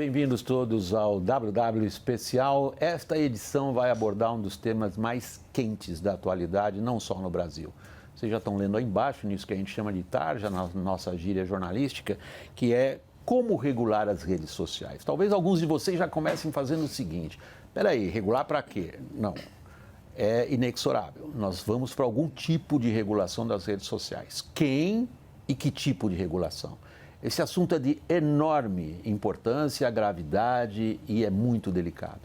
Bem-vindos todos ao WW Especial. Esta edição vai abordar um dos temas mais quentes da atualidade, não só no Brasil. Vocês já estão lendo aí embaixo, nisso que a gente chama de tarja, na nossa gíria jornalística, que é como regular as redes sociais. Talvez alguns de vocês já comecem fazendo o seguinte: peraí, regular para quê? Não, é inexorável. Nós vamos para algum tipo de regulação das redes sociais. Quem e que tipo de regulação? Esse assunto é de enorme importância, gravidade e é muito delicado.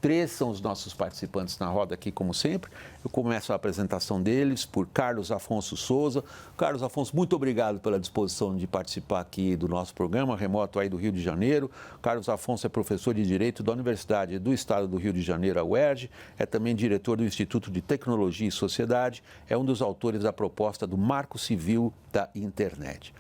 3 são os nossos participantes na roda aqui, como sempre. Eu começo a apresentação deles por Carlos Afonso Souza. Carlos Afonso, muito obrigado pela disposição de participar aqui do nosso programa, remoto aí do Rio de Janeiro. Carlos Afonso é professor de Direito da Universidade do Estado do Rio de Janeiro, a UERJ. É também diretor do Instituto de Tecnologia e Sociedade. É um dos autores da proposta do Marco Civil da Internet.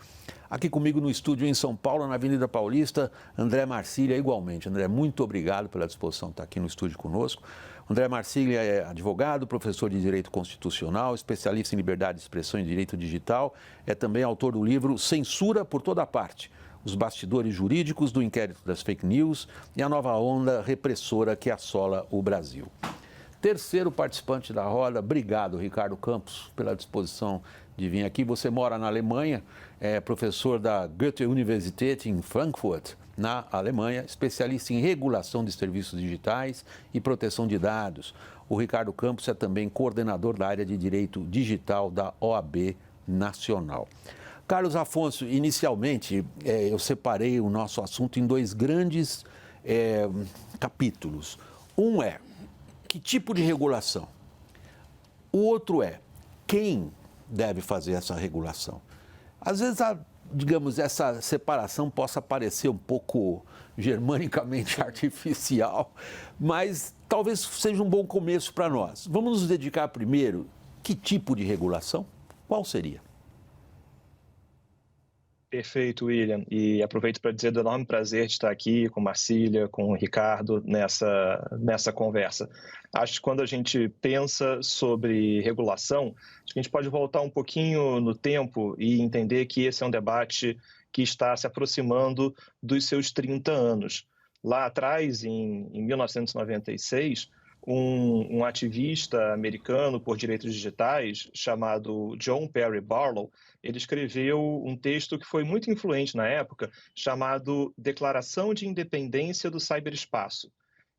Aqui comigo no estúdio em São Paulo, na Avenida Paulista, André Marcília, igualmente. André, muito obrigado pela disposição de estar aqui no estúdio conosco. André Marcília é advogado, professor de Direito Constitucional, especialista em liberdade de expressão e direito digital. É também autor do livro Censura por Toda Parte: os bastidores jurídicos do inquérito das fake news e a nova onda repressora que assola o Brasil. Terceiro participante da roda, obrigado, Ricardo Campos, pela disposição de vir aqui. Você mora na Alemanha, é professor da Goethe-Universität em Frankfurt, na Alemanha, especialista em regulação de serviços digitais e proteção de dados. O Ricardo Campos é também coordenador da área de Direito Digital da OAB Nacional. Carlos Afonso, inicialmente, eu separei o nosso assunto em 2 grandes capítulos. Um é que tipo de regulação? O outro é quem deve fazer essa regulação. Às vezes, digamos, essa separação possa parecer um pouco germanicamente artificial, mas talvez seja um bom começo para nós. Vamos nos dedicar primeiro, que tipo de regulação? Qual seria? Perfeito, William. E aproveito para dizer do enorme prazer de estar aqui com Marcília, com o Ricardo, nessa conversa. Acho que quando a gente pensa sobre regulação, acho que a gente pode voltar um pouquinho no tempo e entender que esse é um debate que está se aproximando dos seus 30 anos. Lá atrás, em 1996, um ativista americano por direitos digitais chamado John Perry Barlow, ele escreveu um texto que foi muito influente na época, chamado Declaração de Independência do Ciberespaço.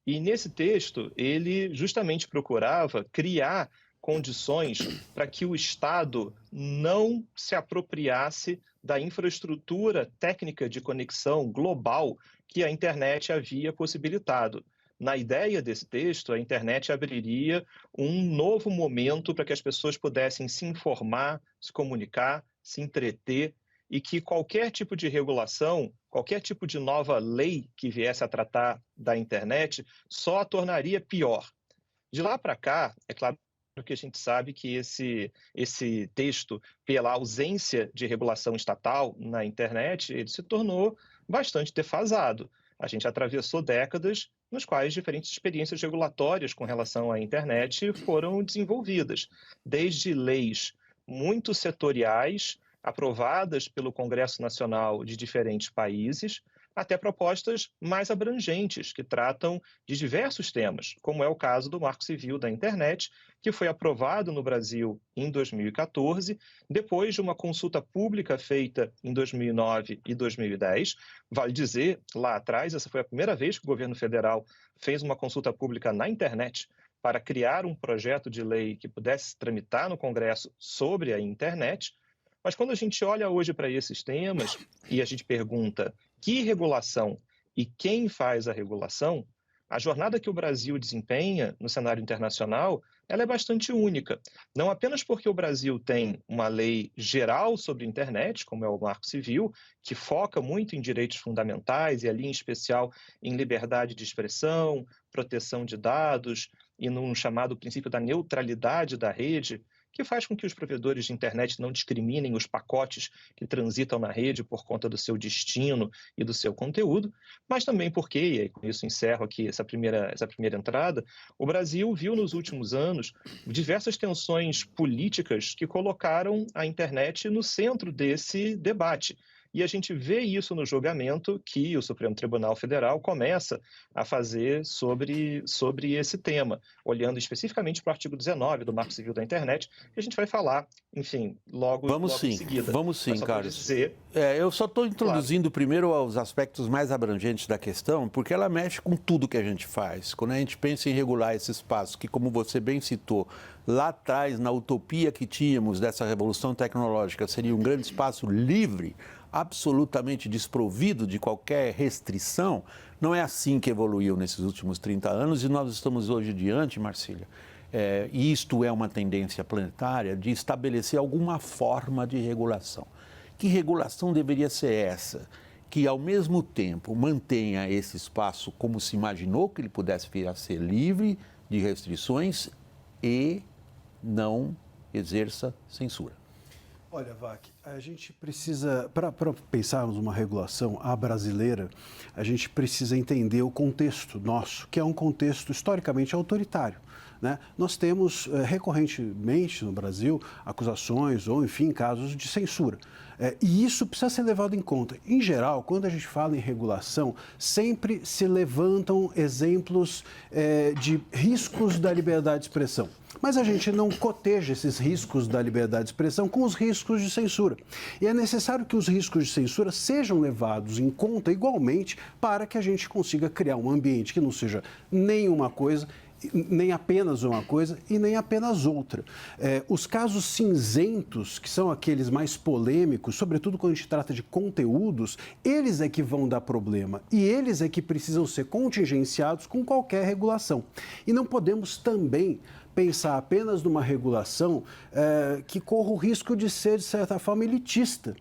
E nesse texto, ele justamente procurava criar condições para que o Estado não se apropriasse da infraestrutura técnica de conexão global que a internet havia possibilitado. Na ideia desse texto, a internet abriria um novo momento para que as pessoas pudessem se informar, se comunicar, se entreter, e que qualquer tipo de regulação, qualquer tipo de nova lei que viesse a tratar da internet, só a tornaria pior. De lá para cá, é claro que a gente sabe que esse texto, pela ausência de regulação estatal na internet, ele se tornou bastante defasado. A gente atravessou décadas nos quais diferentes experiências regulatórias com relação à internet foram desenvolvidas, desde leis muito setoriais, aprovadas pelo Congresso Nacional de diferentes países, até propostas mais abrangentes, que tratam de diversos temas, como é o caso do Marco Civil da Internet, que foi aprovado no Brasil em 2014, depois de uma consulta pública feita em 2009 e 2010. Vale dizer, lá atrás, essa foi a primeira vez que o governo federal fez uma consulta pública na internet para criar um projeto de lei que pudesse tramitar no Congresso sobre a internet. Mas quando a gente olha hoje para esses temas e a gente pergunta que regulação e quem faz a regulação, a jornada que o Brasil desempenha no cenário internacional, ela é bastante única. Não apenas porque o Brasil tem uma lei geral sobre a internet, como é o Marco Civil, que foca muito em direitos fundamentais e ali em especial em liberdade de expressão, proteção de dados e num chamado princípio da neutralidade da rede, que faz com que os provedores de internet não discriminem os pacotes que transitam na rede por conta do seu destino e do seu conteúdo, mas também porque, e aí com isso encerro aqui essa primeira entrada, o Brasil viu nos últimos anos diversas tensões políticas que colocaram a internet no centro desse debate. E a gente vê isso no julgamento que o Supremo Tribunal Federal começa a fazer sobre esse tema, olhando especificamente para o artigo 19 do Marco Civil da Internet, que a gente vai falar, enfim, logo em seguida. Vamos sim, Carlos. Dizer... eu só estou introduzindo primeiro os aspectos mais abrangentes da questão, porque ela mexe com tudo que a gente faz. Quando a gente pensa em regular esse espaço, que como você bem citou, lá atrás, na utopia que tínhamos dessa revolução tecnológica, seria um grande espaço livre, absolutamente desprovido de qualquer restrição, não é assim que evoluiu nesses últimos 30 anos e nós estamos hoje diante, Marcília, e isto é uma tendência planetária, de estabelecer alguma forma de regulação. Que regulação deveria ser essa? Que, ao mesmo tempo, mantenha esse espaço como se imaginou que ele pudesse vir a ser livre de restrições e não exerça censura. Olha, Vac, a gente precisa, para pensarmos uma regulação à brasileira, a gente precisa entender o contexto nosso, que é um contexto historicamente autoritário. Né? Nós temos recorrentemente no Brasil acusações ou, enfim, casos de censura. E isso precisa ser levado em conta. Em geral, quando a gente fala em regulação, sempre se levantam exemplos de riscos da liberdade de expressão. Mas a gente não coteja esses riscos da liberdade de expressão com os riscos de censura. E é necessário que os riscos de censura sejam levados em conta igualmente para que a gente consiga criar um ambiente que não seja nem uma coisa, nem apenas uma coisa e nem apenas outra. Os casos cinzentos, que são aqueles mais polêmicos, sobretudo quando a gente trata de conteúdos, eles é que vão dar problema e eles é que precisam ser contingenciados com qualquer regulação. E não podemos também pensar apenas numa regulação que corra o risco de ser, de certa forma, elitista.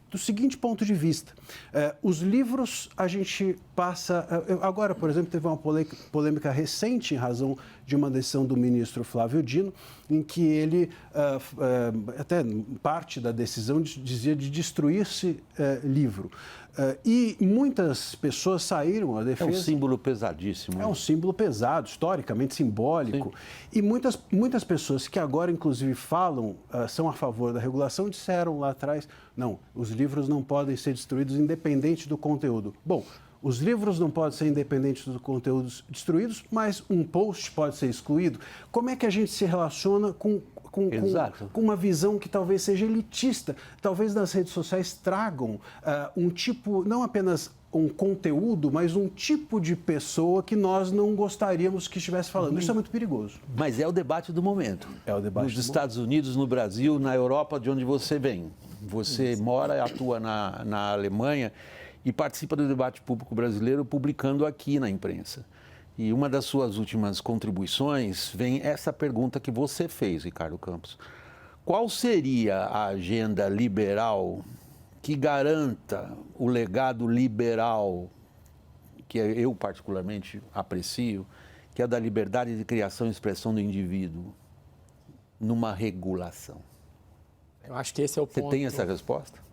Do seguinte ponto de vista, os livros a gente passa... Agora, por exemplo, teve uma polêmica recente em razão de uma decisão do ministro Flávio Dino, em que ele, até parte da decisão, dizia de destruir-se livro. E muitas pessoas saíram à defesa... É um símbolo pesadíssimo. É um símbolo pesado, historicamente simbólico. Sim. E muitas pessoas que agora, inclusive, falam, são a favor da regulação, disseram lá atrás, não, os livros não podem ser destruídos independente do conteúdo. Bom, os livros não podem ser independentes dos conteúdos destruídos, mas um post pode ser excluído. Como é que a gente se relaciona com uma visão que talvez seja elitista? Talvez nas redes sociais tragam um tipo, não apenas um conteúdo, mas um tipo de pessoa que nós não gostaríamos que estivesse falando. Isso é muito perigoso. Mas é o debate do momento. É o debate nos Estados Unidos, no Brasil, na Europa, de onde você vem. Você mora e atua na Alemanha e participa do debate público brasileiro publicando aqui na imprensa. E uma das suas últimas contribuições vem essa pergunta que você fez, Ricardo Campos. Qual seria a agenda liberal que garanta o legado liberal, que eu particularmente aprecio, que é da liberdade de criação e expressão do indivíduo, numa regulação? Eu acho que esse é o ponto. Você tem essa resposta?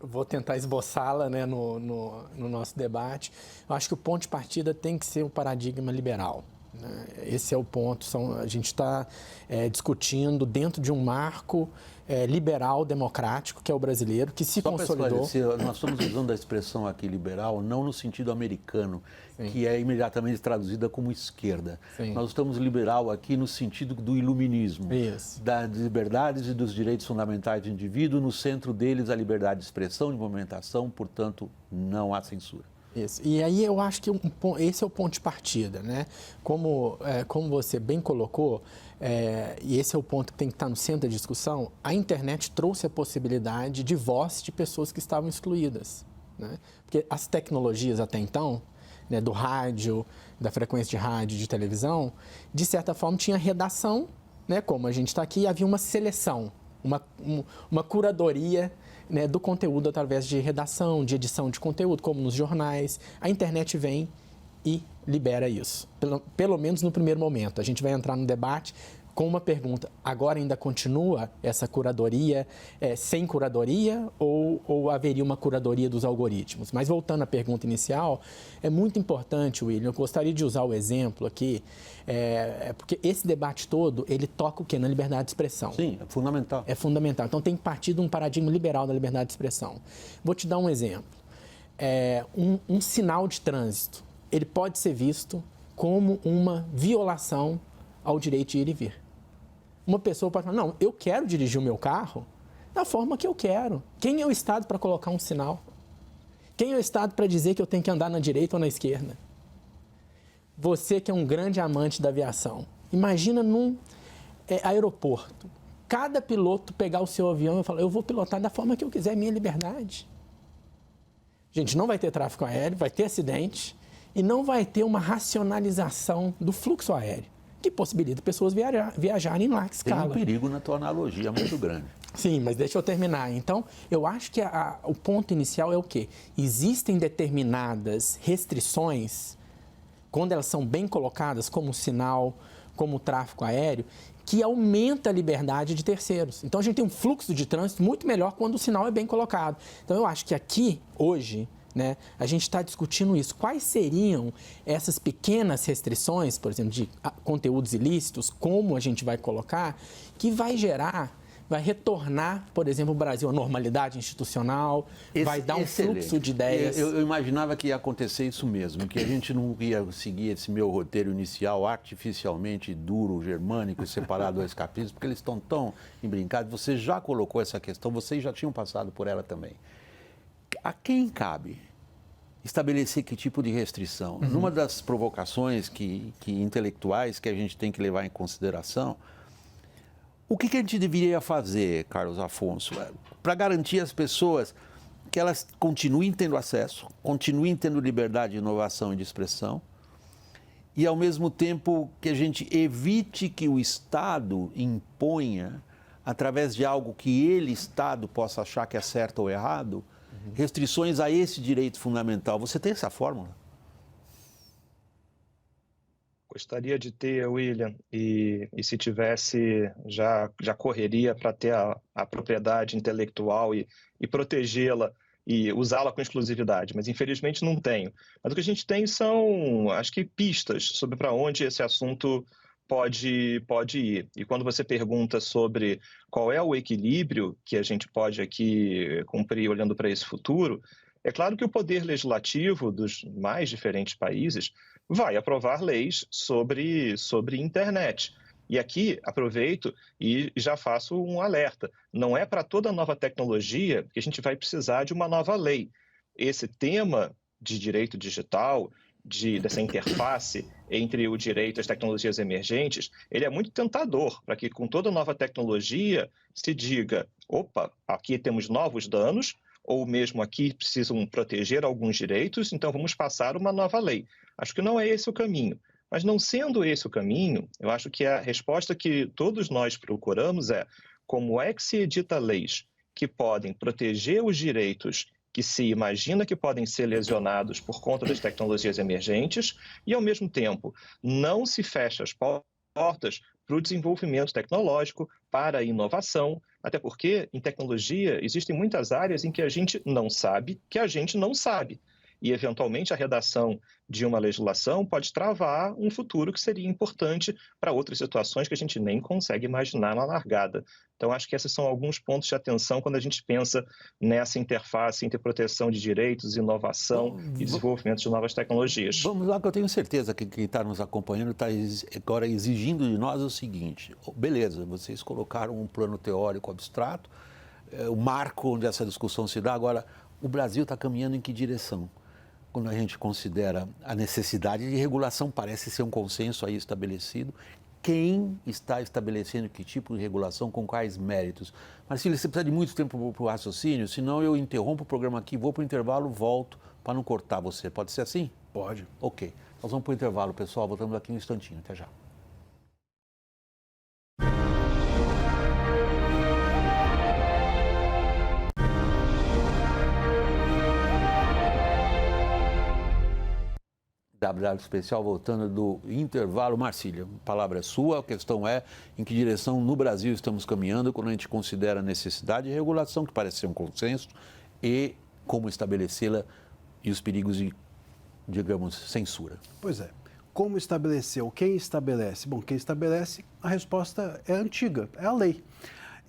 Vou tentar esboçá-la, né, no nosso debate. Eu acho que o ponto de partida tem que ser um paradigma liberal. Né? Esse é o ponto. A gente está discutindo dentro de um marco liberal, democrático, que é o brasileiro, que se consolidou. Nós estamos usando a expressão aqui liberal não no sentido americano, Sim. que é imediatamente traduzida como esquerda. Sim. Nós estamos liberal aqui no sentido do iluminismo, Isso. das liberdades e dos direitos fundamentais do indivíduo, no centro deles a liberdade de expressão, de movimentação, portanto, não há censura. Isso. E aí eu acho que esse é o ponto de partida, né? Como você bem colocou, e esse é o ponto que tem que estar no centro da discussão, a internet trouxe a possibilidade de voz de pessoas que estavam excluídas, né? Porque as tecnologias até então, né, do rádio, da frequência de rádio, de televisão, de certa forma tinha redação, né, como a gente está aqui, havia uma seleção, uma curadoria, né, do conteúdo através de redação, de edição de conteúdo, como nos jornais. A internet vem e libera isso, pelo menos no primeiro momento. A gente vai entrar no debate com uma pergunta: agora ainda continua essa curadoria sem curadoria ou haveria uma curadoria dos algoritmos? Mas voltando à pergunta inicial, é muito importante, William, eu gostaria de usar o exemplo aqui, porque esse debate todo, ele toca o quê? Na liberdade de expressão. Sim, é fundamental. É fundamental. Então tem que partir de um paradigma liberal da liberdade de expressão. Vou te dar um exemplo. Um sinal de trânsito, ele pode ser visto como uma violação ao direito de ir e vir. Uma pessoa pode falar: não, eu quero dirigir o meu carro da forma que eu quero. Quem é o Estado para colocar um sinal? Quem é o Estado para dizer que eu tenho que andar na direita ou na esquerda? Você que é um grande amante da aviação, imagina num aeroporto, cada piloto pegar o seu avião e falar: eu vou pilotar da forma que eu quiser, minha liberdade. Gente, não vai ter tráfego aéreo, vai ter acidente e não vai ter uma racionalização do fluxo aéreo, que possibilita pessoas viajarem em larga escala. Tem um perigo na tua analogia muito grande. Sim, mas deixa eu terminar. Então, eu acho que o ponto inicial é o quê? Existem determinadas restrições, quando elas são bem colocadas, como o sinal, como o tráfego aéreo, que aumenta a liberdade de terceiros. Então, a gente tem um fluxo de trânsito muito melhor quando o sinal é bem colocado. Então, eu acho que aqui, hoje, né, a gente está discutindo isso. Quais seriam essas pequenas restrições, por exemplo, de conteúdos ilícitos, como a gente vai colocar, que vai retornar, por exemplo, o Brasil à normalidade institucional, vai dar um fluxo de ideias. Eu imaginava que ia acontecer isso mesmo, que a gente não ia seguir esse meu roteiro inicial artificialmente duro, germânico e separado do escapismo, porque eles estão tão embrincados. Você já colocou essa questão, vocês já tinham passado por ela também. A quem cabe estabelecer que tipo de restrição? Uhum. Numa das provocações intelectuais que a gente tem que levar em consideração, o que a gente deveria fazer, Carlos Afonso, para garantir às pessoas que elas continuem tendo acesso, continuem tendo liberdade de inovação e de expressão, e ao mesmo tempo que a gente evite que o Estado imponha, através de algo que ele, Estado, possa achar que é certo ou errado, restrições a esse direito fundamental. Você tem essa fórmula? Gostaria de ter, William, e se tivesse, já correria para ter a propriedade intelectual e protegê-la e usá-la com exclusividade, mas infelizmente não tenho. Mas o que a gente tem são, acho que, pistas sobre para onde esse assunto pode ir. E quando você pergunta sobre qual é o equilíbrio que a gente pode aqui cumprir olhando para esse futuro, é claro que o poder legislativo dos mais diferentes países vai aprovar leis sobre internet. E aqui aproveito e já faço um alerta. Não é para toda nova tecnologia que a gente vai precisar de uma nova lei. Esse tema de direito digital, dessa interface entre o direito e as tecnologias emergentes, ele é muito tentador para que com toda nova tecnologia se diga: opa, aqui temos novos danos, ou mesmo aqui precisam proteger alguns direitos, então vamos passar uma nova lei. Acho que não é esse o caminho. Mas não sendo esse o caminho, eu acho que a resposta que todos nós procuramos é: como é que se edita leis que podem proteger os direitos que se imagina que podem ser lesionados por conta das tecnologias emergentes e, ao mesmo tempo, não se fecha as portas para o desenvolvimento tecnológico, para a inovação, até porque, em tecnologia, existem muitas áreas em que a gente não sabe que a gente não sabe. E, eventualmente, a redação de uma legislação pode travar um futuro que seria importante para outras situações que a gente nem consegue imaginar na largada. Então, acho que esses são alguns pontos de atenção quando a gente pensa nessa interface entre proteção de direitos, inovação e desenvolvimento de novas tecnologias. Vamos lá, que eu tenho certeza que quem está nos acompanhando está agora exigindo de nós o seguinte: beleza, vocês colocaram um plano teórico abstrato, o marco onde essa discussão se dá. Agora, o Brasil está caminhando em que direção? Quando a gente considera a necessidade de regulação, parece ser um consenso aí estabelecido. Quem está estabelecendo que tipo de regulação, com quais méritos? Marcília, você precisa de muito tempo para o raciocínio, senão eu interrompo o programa aqui, vou para o intervalo, volto para não cortar você. Pode ser assim? Pode. Ok. Nós vamos para o intervalo, pessoal. Voltamos daqui um instantinho. Até já. WW Especial, voltando do intervalo. Marcília, a palavra é sua, a questão é em que direção no Brasil estamos caminhando quando a gente considera a necessidade de regulação, que parece ser um consenso, e como estabelecê-la e os perigos de, digamos, censura. Pois é. Como estabelecer ou quem estabelece? Bom, quem estabelece, a resposta é antiga, é a lei.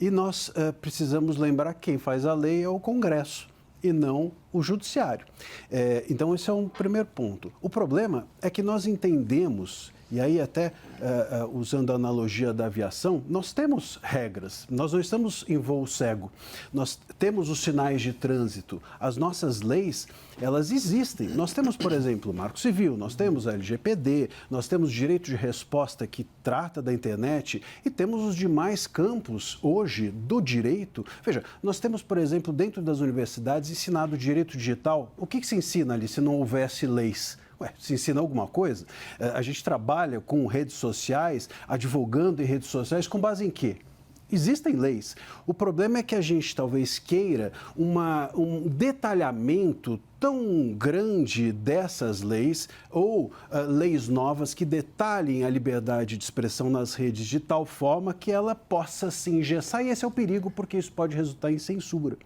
E nós precisamos lembrar que quem faz a lei é o Congresso e não o Judiciário. Então, esse é um primeiro ponto. O problema é que nós entendemos, e aí até usando a analogia da aviação, nós temos regras, nós não estamos em voo cego, nós temos os sinais de trânsito, as nossas leis, elas existem. Nós temos, por exemplo, o Marco Civil, nós temos a LGPD, nós temos direito de resposta que trata da internet e temos os demais campos hoje do direito. Veja, nós temos, por exemplo, dentro das universidades ensinado direito digital. O que se ensina ali se não houvesse leis? Se ensina alguma coisa? A gente trabalha com redes sociais, advogando em redes sociais, com base em quê? Existem leis. O problema é que a gente talvez queira um detalhamento tão grande dessas leis ou leis novas que detalhem a liberdade de expressão nas redes de tal forma que ela possa se engessar. E esse é o perigo, porque isso pode resultar em censura.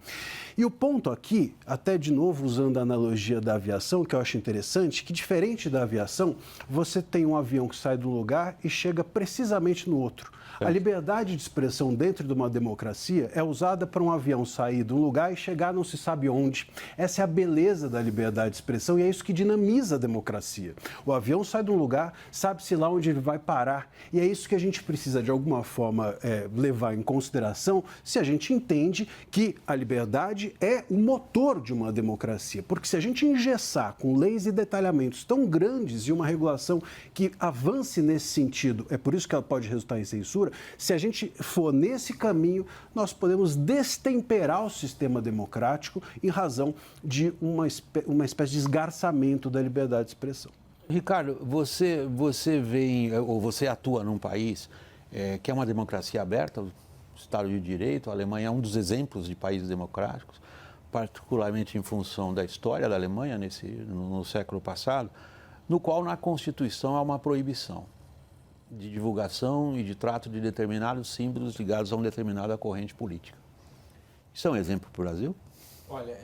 E o ponto aqui, até de novo usando a analogia da aviação, que eu acho interessante, que diferente da aviação, você tem um avião que sai de um lugar e chega precisamente no outro. A liberdade de expressão dentro de uma democracia é usada para um avião sair de um lugar e chegar não se sabe onde. Essa é a beleza da liberdade de expressão e é isso que dinamiza a democracia. O avião sai de um lugar, sabe-se lá onde ele vai parar. E é isso que a gente precisa, de alguma forma, levar em consideração se a gente entende que a liberdade é o motor de uma democracia. Porque se a gente engessar com leis e detalhamentos tão grandes e uma regulação que avance nesse sentido, é por isso que ela pode resultar em censura. Se a gente for nesse caminho, nós podemos destemperar o sistema democrático em razão de uma espécie de esgarçamento da liberdade de expressão. Ricardo, você atua num país que é uma democracia aberta, o Estado de Direito. A Alemanha é um dos exemplos de países democráticos, particularmente em função da história da Alemanha no século passado, no qual na Constituição há uma proibição de divulgação e de trato de determinados símbolos ligados a uma determinada corrente política. Isso é um exemplo para o Brasil? Olha,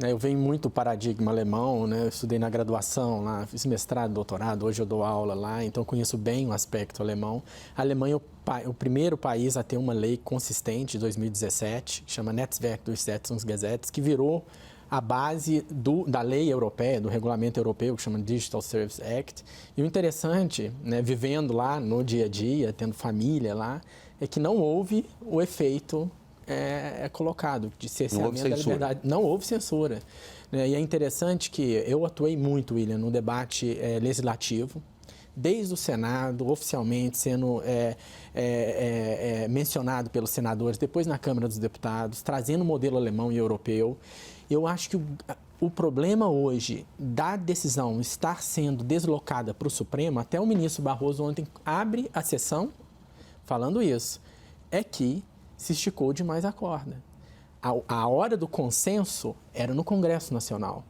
eu venho muito do paradigma alemão, né? Eu estudei na graduação lá, fiz mestrado, doutorado, hoje eu dou aula lá, então conheço bem o aspecto alemão. A Alemanha é o primeiro país a ter uma lei consistente de 2017, que chama Netzwerkdurchsetzungsgesetz, que virou a base da lei europeia, do regulamento europeu, que chama Digital Services Act. E o interessante, né, vivendo lá no dia a dia, tendo família lá, é que não houve o efeito colocado de cerceamento da liberdade. Não houve censura. E é interessante que eu atuei muito, William, no debate legislativo, desde o Senado, oficialmente sendo mencionado pelos senadores, depois na Câmara dos Deputados, trazendo o modelo alemão e europeu. Eu acho que o problema hoje da decisão estar sendo deslocada para o Supremo, até o ministro Barroso ontem abre a sessão falando isso, é que se esticou demais a corda. A hora do consenso era no Congresso Nacional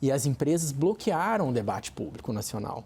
e as empresas bloquearam o debate público nacional.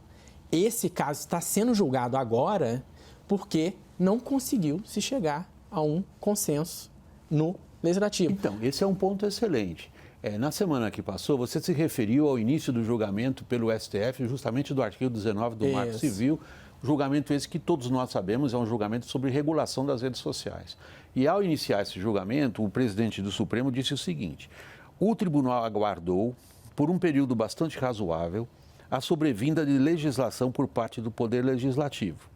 Esse caso está sendo julgado agora porque não conseguiu se chegar a um consenso no Legislativo. Então, esse é um ponto excelente. Na semana que passou, você se referiu ao início do julgamento pelo STF, justamente do artigo 19 do Marco Civil, julgamento esse que todos nós sabemos é um julgamento sobre regulação das redes sociais. E ao iniciar esse julgamento, o presidente do Supremo disse o seguinte: o tribunal aguardou, por um período bastante razoável, a sobrevinda de legislação por parte do Poder Legislativo.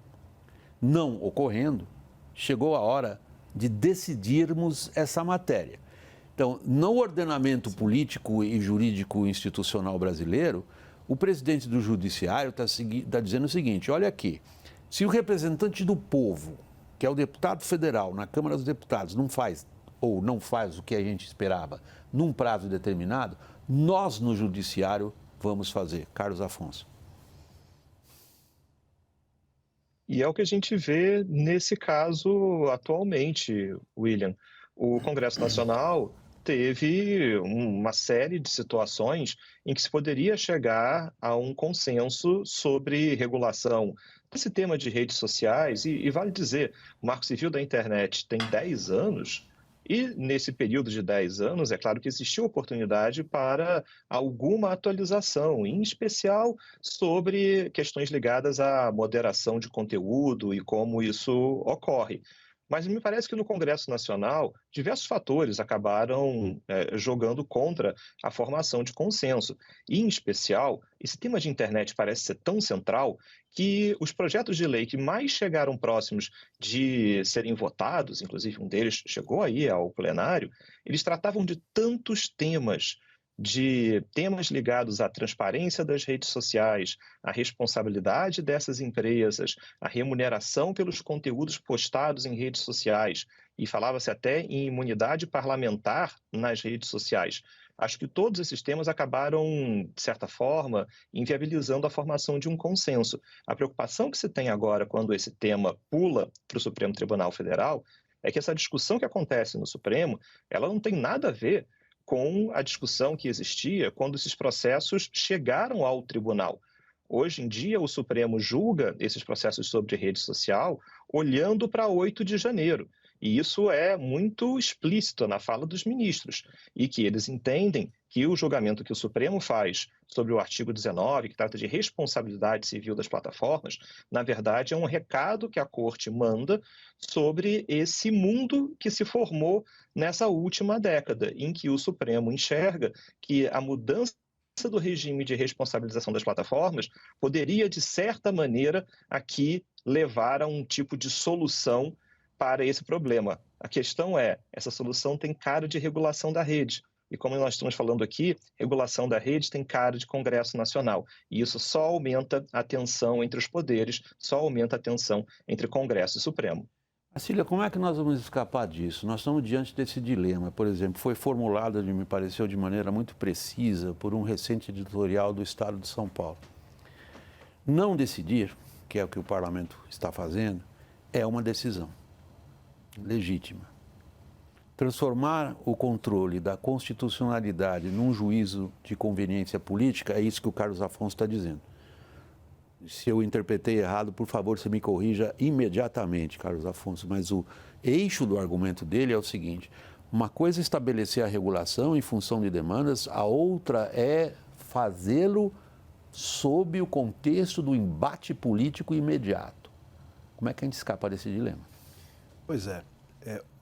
Não ocorrendo, chegou a hora de decidirmos essa matéria. Então, no ordenamento político e jurídico institucional brasileiro, o presidente do Judiciário está dizendo o seguinte: olha aqui, se o representante do povo, que é o deputado federal na Câmara dos Deputados, não faz o que a gente esperava num prazo determinado, nós no Judiciário vamos fazer. Carlos Afonso. E é o que a gente vê nesse caso atualmente, William. O Congresso Nacional teve uma série de situações em que se poderia chegar a um consenso sobre regulação desse tema de redes sociais. E vale dizer, o Marco Civil da Internet tem 10 anos, e nesse período de 10 anos, é claro que existiu oportunidade para alguma atualização, em especial sobre questões ligadas à moderação de conteúdo e como isso ocorre. Mas me parece que no Congresso Nacional, diversos fatores acabaram jogando contra a formação de consenso. E, em especial, esse tema de internet parece ser tão central que os projetos de lei que mais chegaram próximos de serem votados, inclusive um deles chegou aí ao plenário, eles tratavam de tantos temas ligados à transparência das redes sociais, à responsabilidade dessas empresas, à remuneração pelos conteúdos postados em redes sociais, e falava-se até em imunidade parlamentar nas redes sociais. Acho que todos esses temas acabaram, de certa forma, inviabilizando a formação de um consenso. A preocupação que se tem agora quando esse tema pula para o Supremo Tribunal Federal é que essa discussão que acontece no Supremo, ela não tem nada a ver com a discussão que existia quando esses processos chegaram ao tribunal. Hoje em dia, o Supremo julga esses processos sobre rede social olhando para 8 de janeiro. E isso é muito explícito na fala dos ministros, e que eles entendem que o julgamento que o Supremo faz sobre o artigo 19, que trata de responsabilidade civil das plataformas, na verdade é um recado que a Corte manda sobre esse mundo que se formou nessa última década, em que o Supremo enxerga que a mudança do regime de responsabilização das plataformas poderia, de certa maneira, aqui levar a um tipo de solução para esse problema. A questão é, essa solução tem cara de regulação da rede. E como nós estamos falando aqui, regulação da rede tem cara de Congresso Nacional. E isso só aumenta a tensão entre os poderes, só aumenta a tensão entre Congresso e Supremo. Marcília, como é que nós vamos escapar disso? Nós estamos diante desse dilema, por exemplo, foi formulado, me pareceu, de maneira muito precisa por um recente editorial do Estado de São Paulo. Não decidir, que é o que o parlamento está fazendo, é uma decisão legítima. Transformar o controle da constitucionalidade num juízo de conveniência política, é isso que o Carlos Afonso está dizendo. Se eu interpretei errado, por favor, você me corrija imediatamente, Carlos Afonso, mas o eixo do argumento dele é o seguinte: uma coisa é estabelecer a regulação em função de demandas, a outra é fazê-lo sob o contexto do embate político imediato. Como é que a gente escapa desse dilema? Pois é,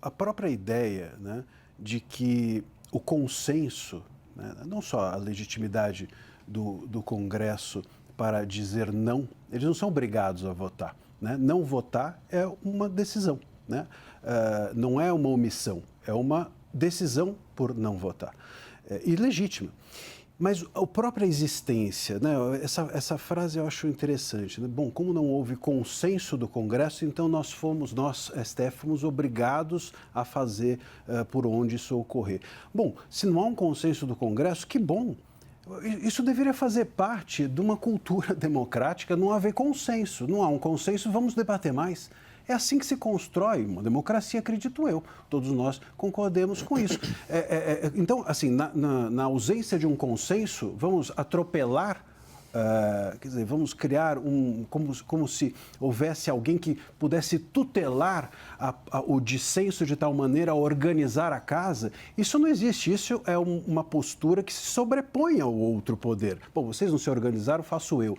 a própria ideia, né, de que o consenso, né, não só a legitimidade do Congresso para dizer não, eles não são obrigados a votar, né? Não votar é uma decisão, né? Não é uma omissão, é uma decisão por não votar, e legítima. Mas a própria existência, né? Essa frase eu acho interessante, né? Bom, como não houve consenso do Congresso, então nós, STF, fomos obrigados a fazer por onde isso ocorrer. Bom, se não há um consenso do Congresso, que bom. Isso deveria fazer parte de uma cultura democrática, não haver consenso. Não há um consenso, vamos debater mais. É assim que se constrói uma democracia, acredito eu. Todos nós concordemos com isso. Então, assim, na ausência de um consenso, vamos atropelar, quer dizer, vamos criar como se houvesse alguém que pudesse tutelar o dissenso de tal maneira a organizar a casa. Isso não existe. Isso é uma postura que se sobrepõe ao outro poder. Bom, vocês não se organizaram, faço eu.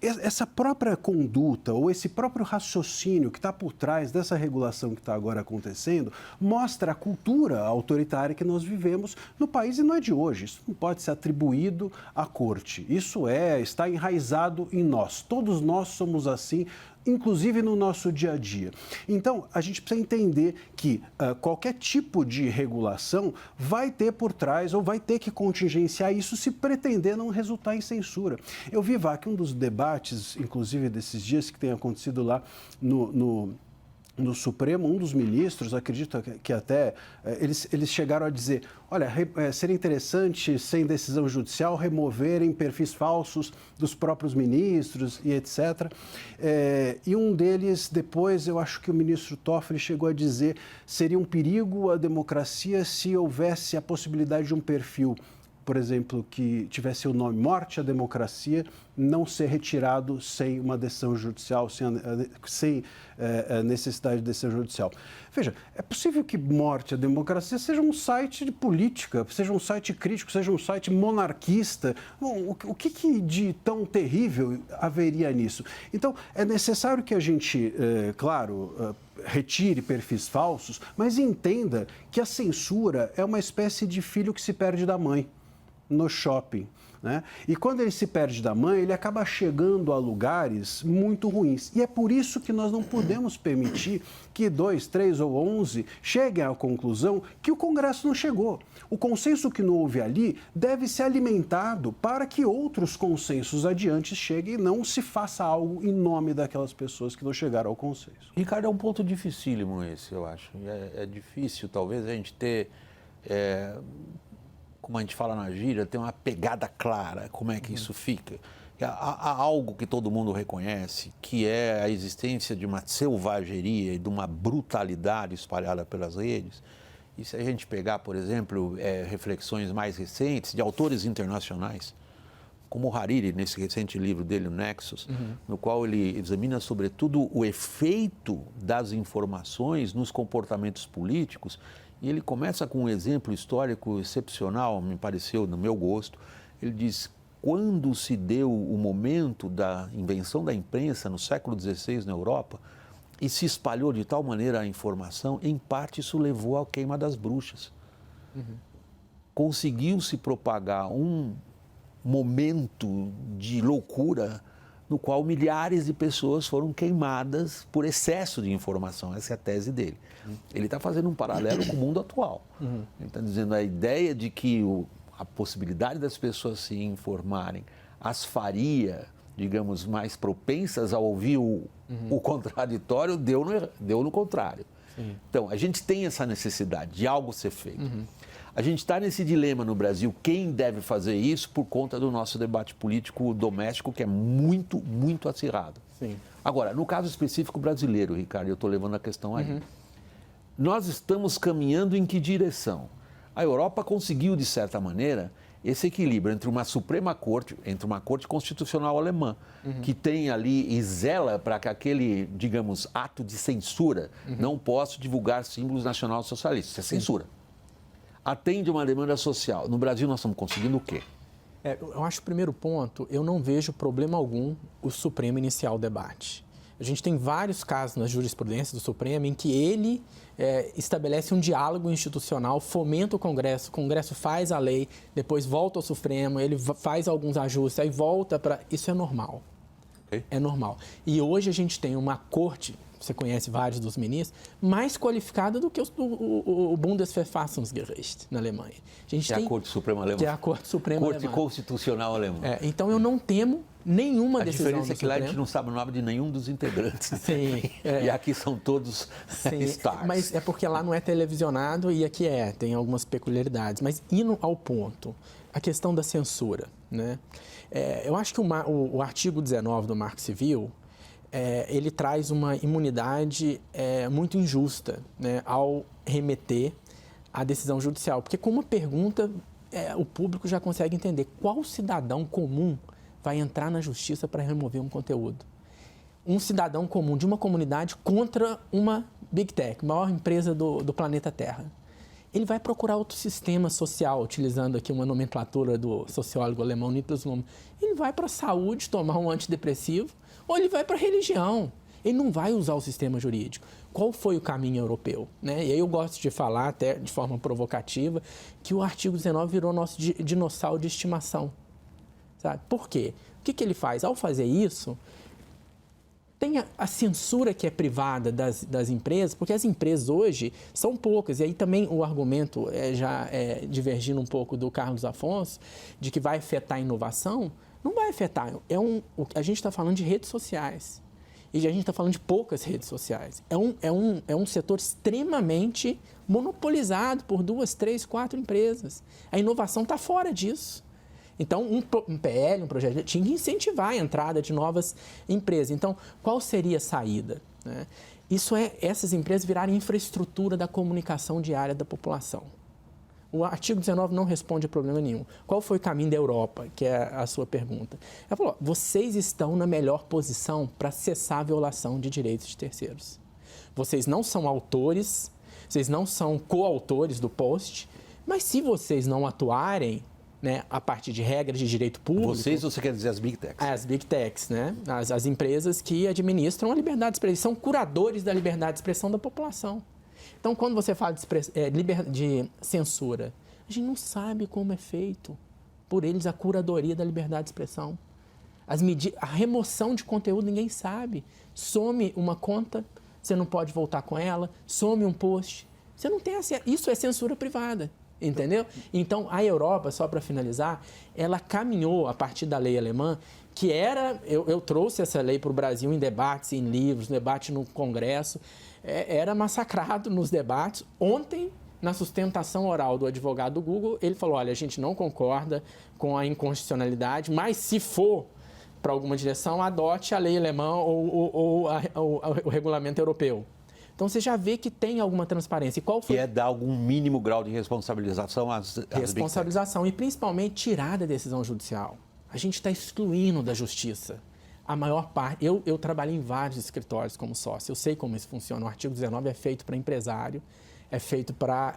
Essa própria conduta ou esse próprio raciocínio que está por trás dessa regulação que está agora acontecendo mostra a cultura autoritária que nós vivemos no país, e não é de hoje. Isso não pode ser atribuído à corte. Isso está enraizado em nós. Todos nós somos assim, inclusive no nosso dia a dia. Então, a gente precisa entender que qualquer tipo de regulação vai ter por trás ou vai ter que contingenciar isso se pretender não resultar em censura. Eu vi, Vac, um dos debates, inclusive desses dias, que tem acontecido lá no no Supremo, um dos ministros, acredito que até eles chegaram a dizer, olha, seria interessante, sem decisão judicial, removerem perfis falsos dos próprios ministros e etc. E um deles, depois, eu acho que o ministro Toffoli chegou a dizer, seria um perigo à democracia se houvesse a possibilidade de um perfil, por exemplo, que tivesse o nome Morte à Democracia, não ser retirado sem uma decisão judicial, sem necessidade de decisão judicial. Veja, é possível que Morte à Democracia seja um site de política, seja um site crítico, seja um site monarquista. Bom, o que de tão terrível haveria nisso? Então, é necessário que a gente, claro, retire perfis falsos, mas entenda que a censura é uma espécie de filho que se perde da mãe no shopping, né? E quando ele se perde da mãe, ele acaba chegando a lugares muito ruins. E é por isso que nós não podemos permitir que 2, 3 ou 11 cheguem à conclusão que o Congresso não chegou. O consenso que não houve ali deve ser alimentado para que outros consensos adiante cheguem e não se faça algo em nome daquelas pessoas que não chegaram ao consenso. Ricardo, é um ponto dificílimo esse, eu acho. É difícil, talvez, a gente ter... como a gente fala na gíria, tem uma pegada clara, como é que isso fica. Há algo que todo mundo reconhece, que é a existência de uma selvageria e de uma brutalidade espalhada pelas redes. E se a gente pegar, por exemplo, reflexões mais recentes de autores internacionais, como o Hariri, nesse recente livro dele, o Nexus, no qual ele examina, sobretudo, o efeito das informações nos comportamentos políticos. E ele começa com um exemplo histórico excepcional, me pareceu, no meu gosto. Ele diz, quando se deu o momento da invenção da imprensa no século XVI na Europa, e se espalhou de tal maneira a informação, em parte isso levou à queima das bruxas. Conseguiu-se propagar um momento de loucura no qual milhares de pessoas foram queimadas por excesso de informação. Essa é a tese dele. Ele está fazendo um paralelo com o mundo atual. Ele está dizendo a ideia de que a possibilidade das pessoas se informarem as faria, digamos, mais propensas a ouvir o contraditório, deu no contrário. Então, a gente tem essa necessidade de algo ser feito. A gente está nesse dilema no Brasil, quem deve fazer isso por conta do nosso debate político doméstico, que é muito, muito acirrado. Agora, no caso específico brasileiro, Ricardo, eu estou levando a questão aí. Nós estamos caminhando em que direção? A Europa conseguiu, de certa maneira, esse equilíbrio entre uma Suprema Corte, entre uma Corte Constitucional alemã, que tem ali e zela para que aquele, digamos, ato de censura não possa divulgar símbolos nacional-socialistas. Isso é censura. Atende uma demanda social. No Brasil, nós estamos conseguindo o quê? Eu acho que o primeiro ponto, eu não vejo problema algum o Supremo iniciar o debate. A gente tem vários casos na jurisprudência do Supremo em que ele estabelece um diálogo institucional, fomenta o Congresso faz a lei, depois volta ao Supremo, ele faz alguns ajustes, aí volta para... Isso é normal. É normal. E hoje a gente tem uma corte, você conhece vários dos ministros, mais qualificada do que o Bundesverfassungsgericht na Alemanha. A gente tem a Corte Suprema Alemã. Que é a Corte Suprema Corte Alemã. Constitucional Alemã. Então eu não temo nenhuma decisão do Supremo. A diferença é que lá a gente não sabe o nome de nenhum dos integrantes. Sim. E aqui são todos stars. Mas é porque lá não é televisionado e aqui tem algumas peculiaridades. Mas indo ao ponto, a questão da censura, né? Eu acho que o artigo 19 do Marco Civil, ele traz uma imunidade muito injusta, né, ao remeter à decisão judicial. Porque com uma pergunta, o público já consegue entender qual cidadão comum vai entrar na justiça para remover um conteúdo. Um cidadão comum de uma comunidade contra uma Big Tech, maior empresa do planeta Terra. Ele vai procurar outro sistema social, utilizando aqui uma nomenclatura do sociólogo alemão Niklas Luhmann. Ele vai para a saúde tomar um antidepressivo ou ele vai para a religião. Ele não vai usar o sistema jurídico. Qual foi o caminho europeu? Né? E aí eu gosto de falar, até de forma provocativa, que o artigo 19 virou nosso dinossauro de estimação. Sabe? Por quê? O que ele faz? Ao fazer isso, tem a censura que é privada das empresas, porque as empresas hoje são poucas. E aí também o argumento, divergindo um pouco do Carlos Afonso, de que vai afetar a inovação. Não vai afetar. A gente está falando de redes sociais. E a gente está falando de poucas redes sociais. É um setor extremamente monopolizado por 2, 3, 4 empresas. A inovação está fora disso. Então, um PL, um projeto de lei, tinha que incentivar a entrada de novas empresas. Então, qual seria a saída? Né? Isso é essas empresas virarem infraestrutura da comunicação diária da população. O artigo 19 não responde a problema nenhum. Qual foi o caminho da Europa, que é a sua pergunta? Ela falou, vocês estão na melhor posição para cessar a violação de direitos de terceiros. Vocês não são autores, vocês não são coautores do post, mas se vocês não atuarem, né, a partir de regras de direito público... Vocês, você quer dizer as Big Techs? As Big Techs, né? As empresas que administram a liberdade de expressão, são curadores da liberdade de expressão da população. Então, quando você fala de censura, a gente não sabe como é feito por eles a curadoria da liberdade de expressão. A remoção de conteúdo, ninguém sabe. Some uma conta, você não pode voltar com ela, some um post. Você não tem acesso. Isso é censura privada. Entendeu? Então, a Europa, só para finalizar, ela caminhou a partir da lei alemã, que era... Eu trouxe essa lei para o Brasil em debates, em livros, debate no Congresso, era massacrado nos debates. Ontem, na sustentação oral do advogado do Google, ele falou, olha, a gente não concorda com a inconstitucionalidade, mas se for para alguma direção, adote a lei alemã ou o regulamento europeu. Então, você já vê que tem alguma transparência. E qual foi? Que é dar algum mínimo grau de responsabilização às responsabilização e, principalmente, tirar da decisão judicial. A gente está excluindo da justiça. A maior parte... Eu trabalhei em vários escritórios como sócio. Eu sei como isso funciona. O artigo 19 é feito para empresário, é feito para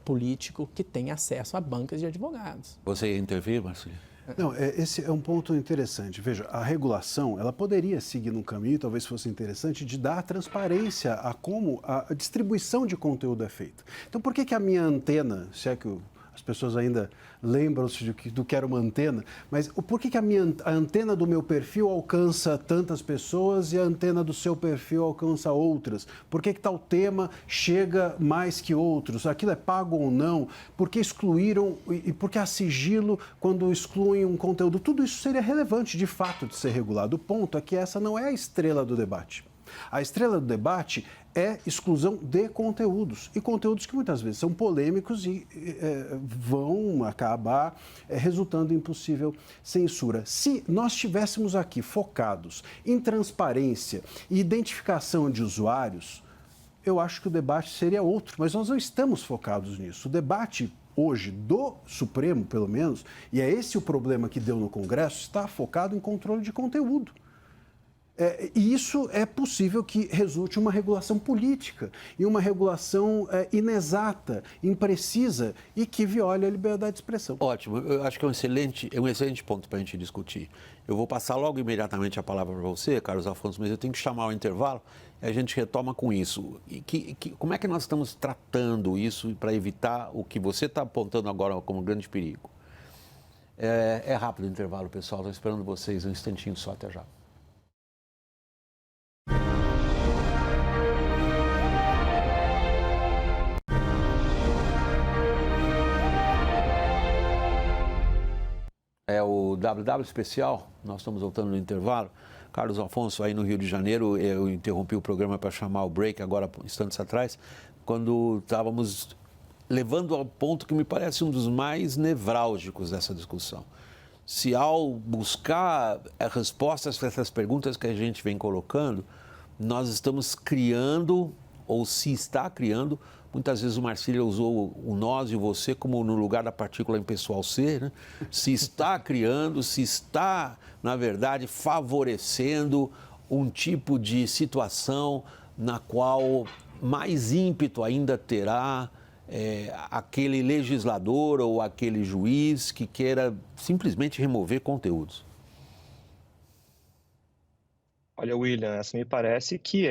político que tem acesso a bancas de advogados. Você ia intervir, Marcelo? Não, esse é um ponto interessante. Veja, a regulação, ela poderia seguir num caminho, talvez fosse interessante, de dar transparência a como a distribuição de conteúdo é feita. Então, por que a minha antena, se é que as pessoas ainda lembram-se do que era uma antena, mas por que a antena do meu perfil alcança tantas pessoas e a antena do seu perfil alcança outras? Por que tal tema chega mais que outros? Aquilo é pago ou não? Por que excluíram e por que há sigilo quando excluem um conteúdo? Tudo isso seria relevante, de fato, de ser regulado. O ponto é que essa não é a estrela do debate. A estrela do debate é exclusão de conteúdos, e conteúdos que muitas vezes são polêmicos e vão acabar resultando em possível censura. Se nós estivéssemos aqui focados em transparência e identificação de usuários, eu acho que o debate seria outro, mas nós não estamos focados nisso. O debate hoje do Supremo, pelo menos, e é esse o problema que deu no Congresso, está focado em controle de conteúdo. E isso é possível que resulte uma regulação política e uma regulação inexata, imprecisa e que viole a liberdade de expressão. Ótimo, eu acho que é um excelente ponto para a gente discutir. Eu vou passar logo imediatamente a palavra para você, Carlos Afonso, mas eu tenho que chamar o intervalo e a gente retoma com isso. E como é que nós estamos tratando isso para evitar o que você está apontando agora como grande perigo? É rápido o intervalo, pessoal, estou esperando vocês um instantinho só, até já. É o WW Especial, nós estamos voltando no intervalo. Carlos Afonso, aí no Rio de Janeiro, eu interrompi o programa para chamar o break, agora, instantes atrás, quando estávamos levando ao ponto que me parece um dos mais nevrálgicos dessa discussão. Se ao buscar respostas para essas perguntas que a gente vem colocando, nós estamos criando, ou se está criando, muitas vezes o Marcílio usou o nós e o você como no lugar da partícula impessoal ser, né? Se está criando, se está, na verdade, favorecendo um tipo de situação na qual mais ímpeto ainda terá aquele legislador ou aquele juiz que queira simplesmente remover conteúdos. Olha, William, essa me parece que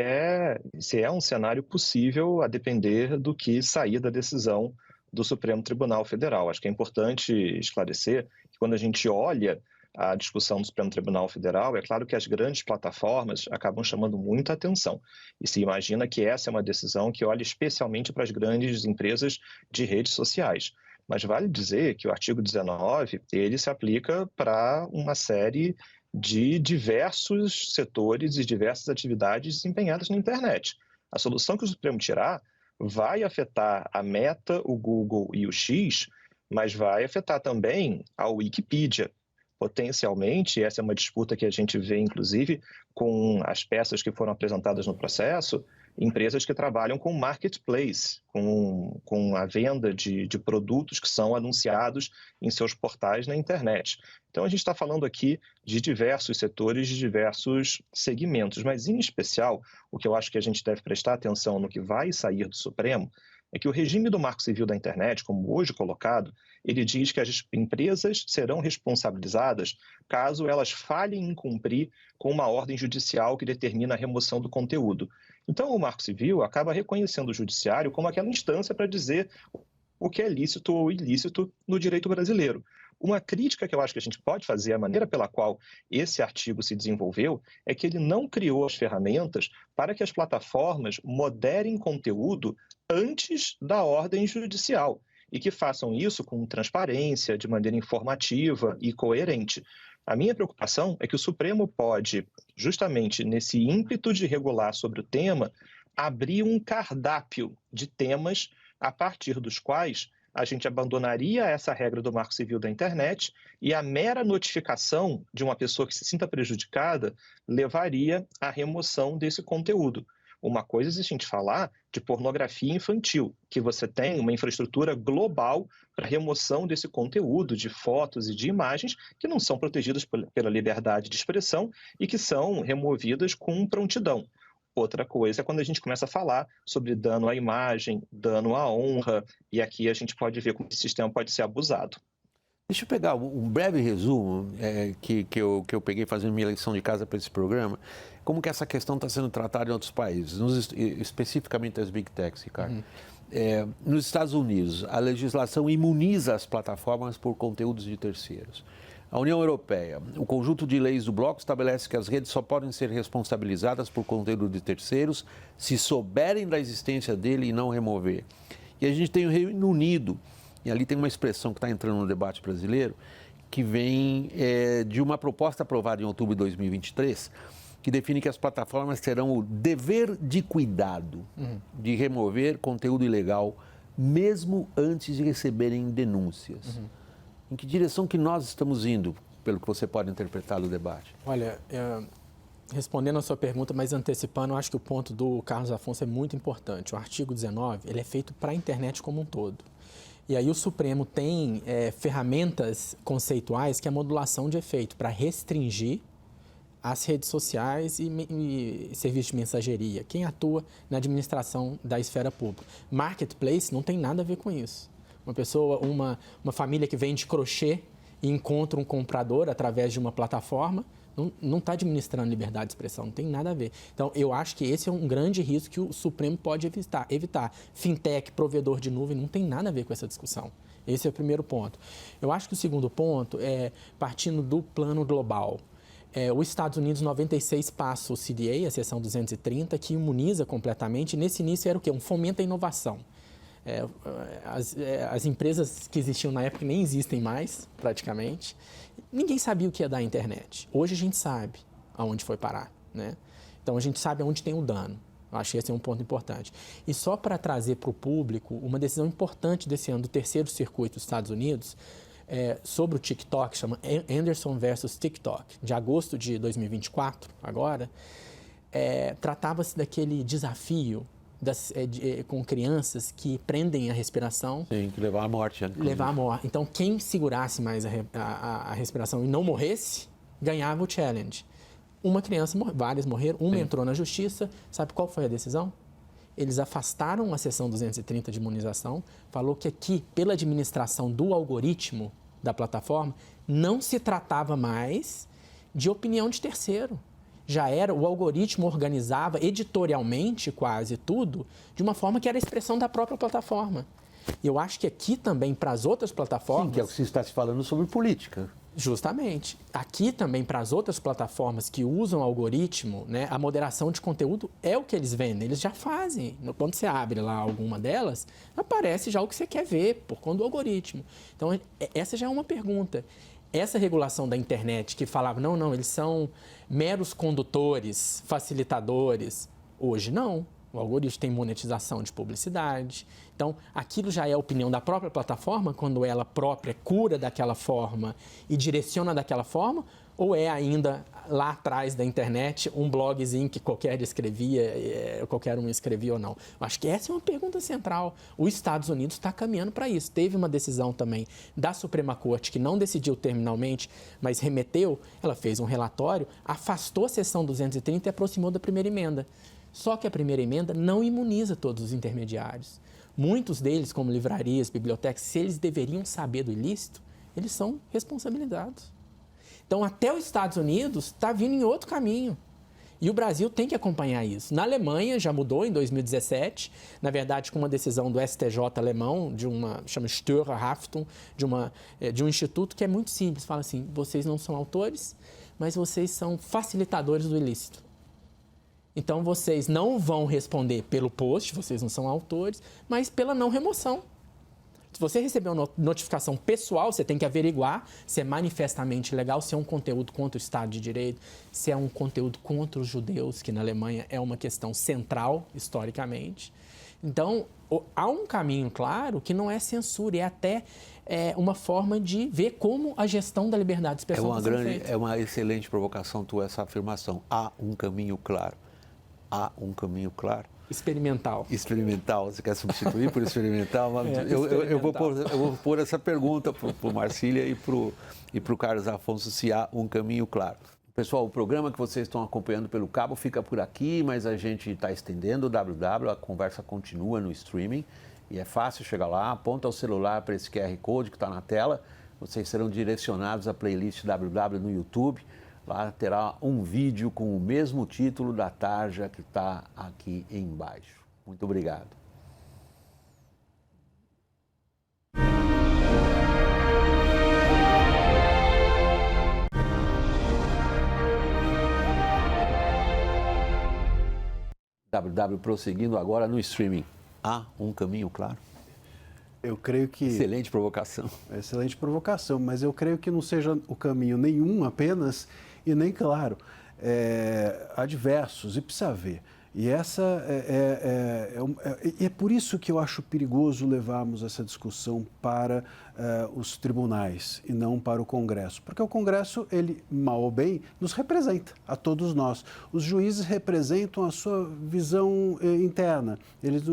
se é um cenário possível a depender do que sair da decisão do Supremo Tribunal Federal. Acho que é importante esclarecer que quando a gente olha a discussão do Supremo Tribunal Federal, é claro que as grandes plataformas acabam chamando muita atenção. E se imagina que essa é uma decisão que olha especialmente para as grandes empresas de redes sociais. Mas vale dizer que o artigo 19, ele se aplica para uma série de diversos setores e diversas atividades desempenhadas na internet. A solução que o Supremo tirar vai afetar a Meta, o Google e o X, mas vai afetar também a Wikipedia. Potencialmente, essa é uma disputa que a gente vê, inclusive, com as peças que foram apresentadas no processo, empresas que trabalham com marketplace, com a venda de produtos que são anunciados em seus portais na internet. Então, a gente está falando aqui de diversos setores, de diversos segmentos, mas, em especial, o que eu acho que a gente deve prestar atenção no que vai sair do Supremo é que o regime do Marco Civil da Internet, como hoje colocado, ele diz que as empresas serão responsabilizadas caso elas falhem em cumprir com uma ordem judicial que determina a remoção do conteúdo. Então, o Marco Civil acaba reconhecendo o judiciário como aquela instância para dizer o que é lícito ou ilícito no direito brasileiro. Uma crítica que eu acho que a gente pode fazer, a maneira pela qual esse artigo se desenvolveu, é que ele não criou as ferramentas para que as plataformas moderem conteúdo antes da ordem judicial e que façam isso com transparência, de maneira informativa e coerente. A minha preocupação é que o Supremo pode, justamente nesse ímpeto de regular sobre o tema, abrir um cardápio de temas a partir dos quais a gente abandonaria essa regra do Marco Civil da Internet e a mera notificação de uma pessoa que se sinta prejudicada levaria à remoção desse conteúdo. Uma coisa é a gente falar de pornografia infantil, que você tem uma infraestrutura global para remoção desse conteúdo, de fotos e de imagens que não são protegidas pela liberdade de expressão e que são removidas com prontidão. Outra coisa é quando a gente começa a falar sobre dano à imagem, dano à honra, e aqui a gente pode ver como esse sistema pode ser abusado. Deixa eu pegar um breve resumo que eu peguei fazendo minha lição de casa para esse programa, como que essa questão está sendo tratada em outros países, especificamente as Big Techs, Ricardo. Nos Estados Unidos, a legislação imuniza as plataformas por conteúdos de terceiros. A União Europeia, o conjunto de leis do bloco estabelece que as redes só podem ser responsabilizadas por conteúdo de terceiros se souberem da existência dele e não remover. E a gente tem o Reino Unido, e ali tem uma expressão que está entrando no debate brasileiro, que vem de uma proposta aprovada em outubro de 2023, que define que as plataformas terão o dever de cuidado de remover conteúdo ilegal, mesmo antes de receberem denúncias. Em que direção que nós estamos indo, pelo que você pode interpretar do debate? Olha, respondendo a sua pergunta, mas antecipando, eu acho que o ponto do Carlos Afonso é muito importante. O artigo 19, ele é feito para a internet como um todo. E aí o Supremo tem ferramentas conceituais que é a modulação de efeito para restringir as redes sociais e serviços de mensageria. Quem atua na administração da esfera pública. Marketplace não tem nada a ver com isso. Uma pessoa, uma família que vende crochê e encontra um comprador através de uma plataforma, não está administrando liberdade de expressão, não tem nada a ver. Então, eu acho que esse é um grande risco que o Supremo pode evitar. Fintech, provedor de nuvem, não tem nada a ver com essa discussão. Esse é o primeiro ponto. Eu acho que o segundo ponto é partindo do plano global. Os Estados Unidos, 96, passa o CDA, a seção 230, que imuniza completamente. Nesse início era o quê? Um fomento à inovação. As empresas que existiam na época nem existem mais, praticamente. Ninguém sabia o que ia dar a internet. Hoje a gente sabe aonde foi parar, né? Então a gente sabe aonde tem o dano. Eu acho que esse é um ponto importante. E só para trazer para o público uma decisão importante desse ano do terceiro circuito dos Estados Unidos sobre o TikTok, chama Anderson versus TikTok, de agosto de 2024, agora, tratava-se daquele desafio com crianças que prendem a respiração. Sim, que levar à morte. Levar à morte. Então, quem segurasse mais a respiração e não morresse, ganhava o challenge. Uma criança, várias morreram, uma entrou na justiça. Sabe qual foi a decisão? Eles afastaram a seção 230 de imunização, falou que aqui, pela administração do algoritmo da plataforma, não se tratava mais de opinião de terceiro. Já era, o algoritmo organizava editorialmente quase tudo de uma forma que era a expressão da própria plataforma. E eu acho que aqui também, para as outras plataformas... Sim, que é o que se está se falando sobre política. Justamente. Aqui também, para as outras plataformas que usam o algoritmo, né, a moderação de conteúdo é o que eles vendem, eles já fazem. Quando você abre lá alguma delas, aparece já o que você quer ver, por conta do algoritmo. Então, essa já é uma pergunta. essa regulação da internet que falava, não, eles são meros condutores, facilitadores, hoje não. O algoritmo tem monetização de publicidade. Então, aquilo já é a opinião da própria plataforma, quando ela própria cura daquela forma e direciona daquela forma, ou é ainda lá atrás da internet um blogzinho que qualquer um escrevia ou não? Eu acho que essa é uma pergunta central. Os Estados Unidos está caminhando para isso. Teve uma decisão também da Suprema Corte que não decidiu terminalmente, mas remeteu, ela fez um relatório, afastou a seção 230 e aproximou da primeira emenda. Só que a primeira emenda não imuniza todos os intermediários. Muitos deles, como livrarias, bibliotecas, se eles deveriam saber do ilícito, eles são responsabilizados. Então, até os Estados Unidos está vindo em outro caminho. E o Brasil tem que acompanhar isso. Na Alemanha, já mudou em 2017, na verdade, com uma decisão do STJ alemão, chama Steuerhaftung, de um instituto que é muito simples. Fala assim, vocês não são autores, mas vocês são facilitadores do ilícito. Então, vocês não vão responder pelo post, vocês não são autores, mas pela não remoção. Se você receber uma notificação pessoal, você tem que averiguar se é manifestamente legal, se é um conteúdo contra o Estado de Direito, se é um conteúdo contra os judeus, que na Alemanha é uma questão central, historicamente. Então, há um caminho claro que não é censura, é até uma forma de ver como a gestão da liberdade de expressão está sendo feita. É uma excelente provocação tua essa afirmação. Há um caminho claro. Há um caminho claro. Experimental. Experimental. Você quer substituir por experimental? Eu vou pôr essa pergunta para o Marcília e para o Carlos Afonso, se há um caminho claro. Pessoal, o programa que vocês estão acompanhando pelo cabo fica por aqui, mas a gente está estendendo o www, a conversa continua no streaming e é fácil chegar lá, aponta o celular para esse QR Code que está na tela, vocês serão direcionados à playlist www no YouTube. Lá terá um vídeo com o mesmo título da tarja que está aqui embaixo. Muito obrigado. www prosseguindo agora no streaming. Há um caminho claro? Eu creio que... Excelente provocação. Excelente provocação, mas eu creio que não seja o caminho nenhum apenas e nem claro. Há diversos e precisa haver. E é por isso que eu acho perigoso levarmos essa discussão para os tribunais e não para o Congresso. Porque o Congresso, ele, mal ou bem, nos representa, a todos nós. Os juízes representam a sua visão interna. Eles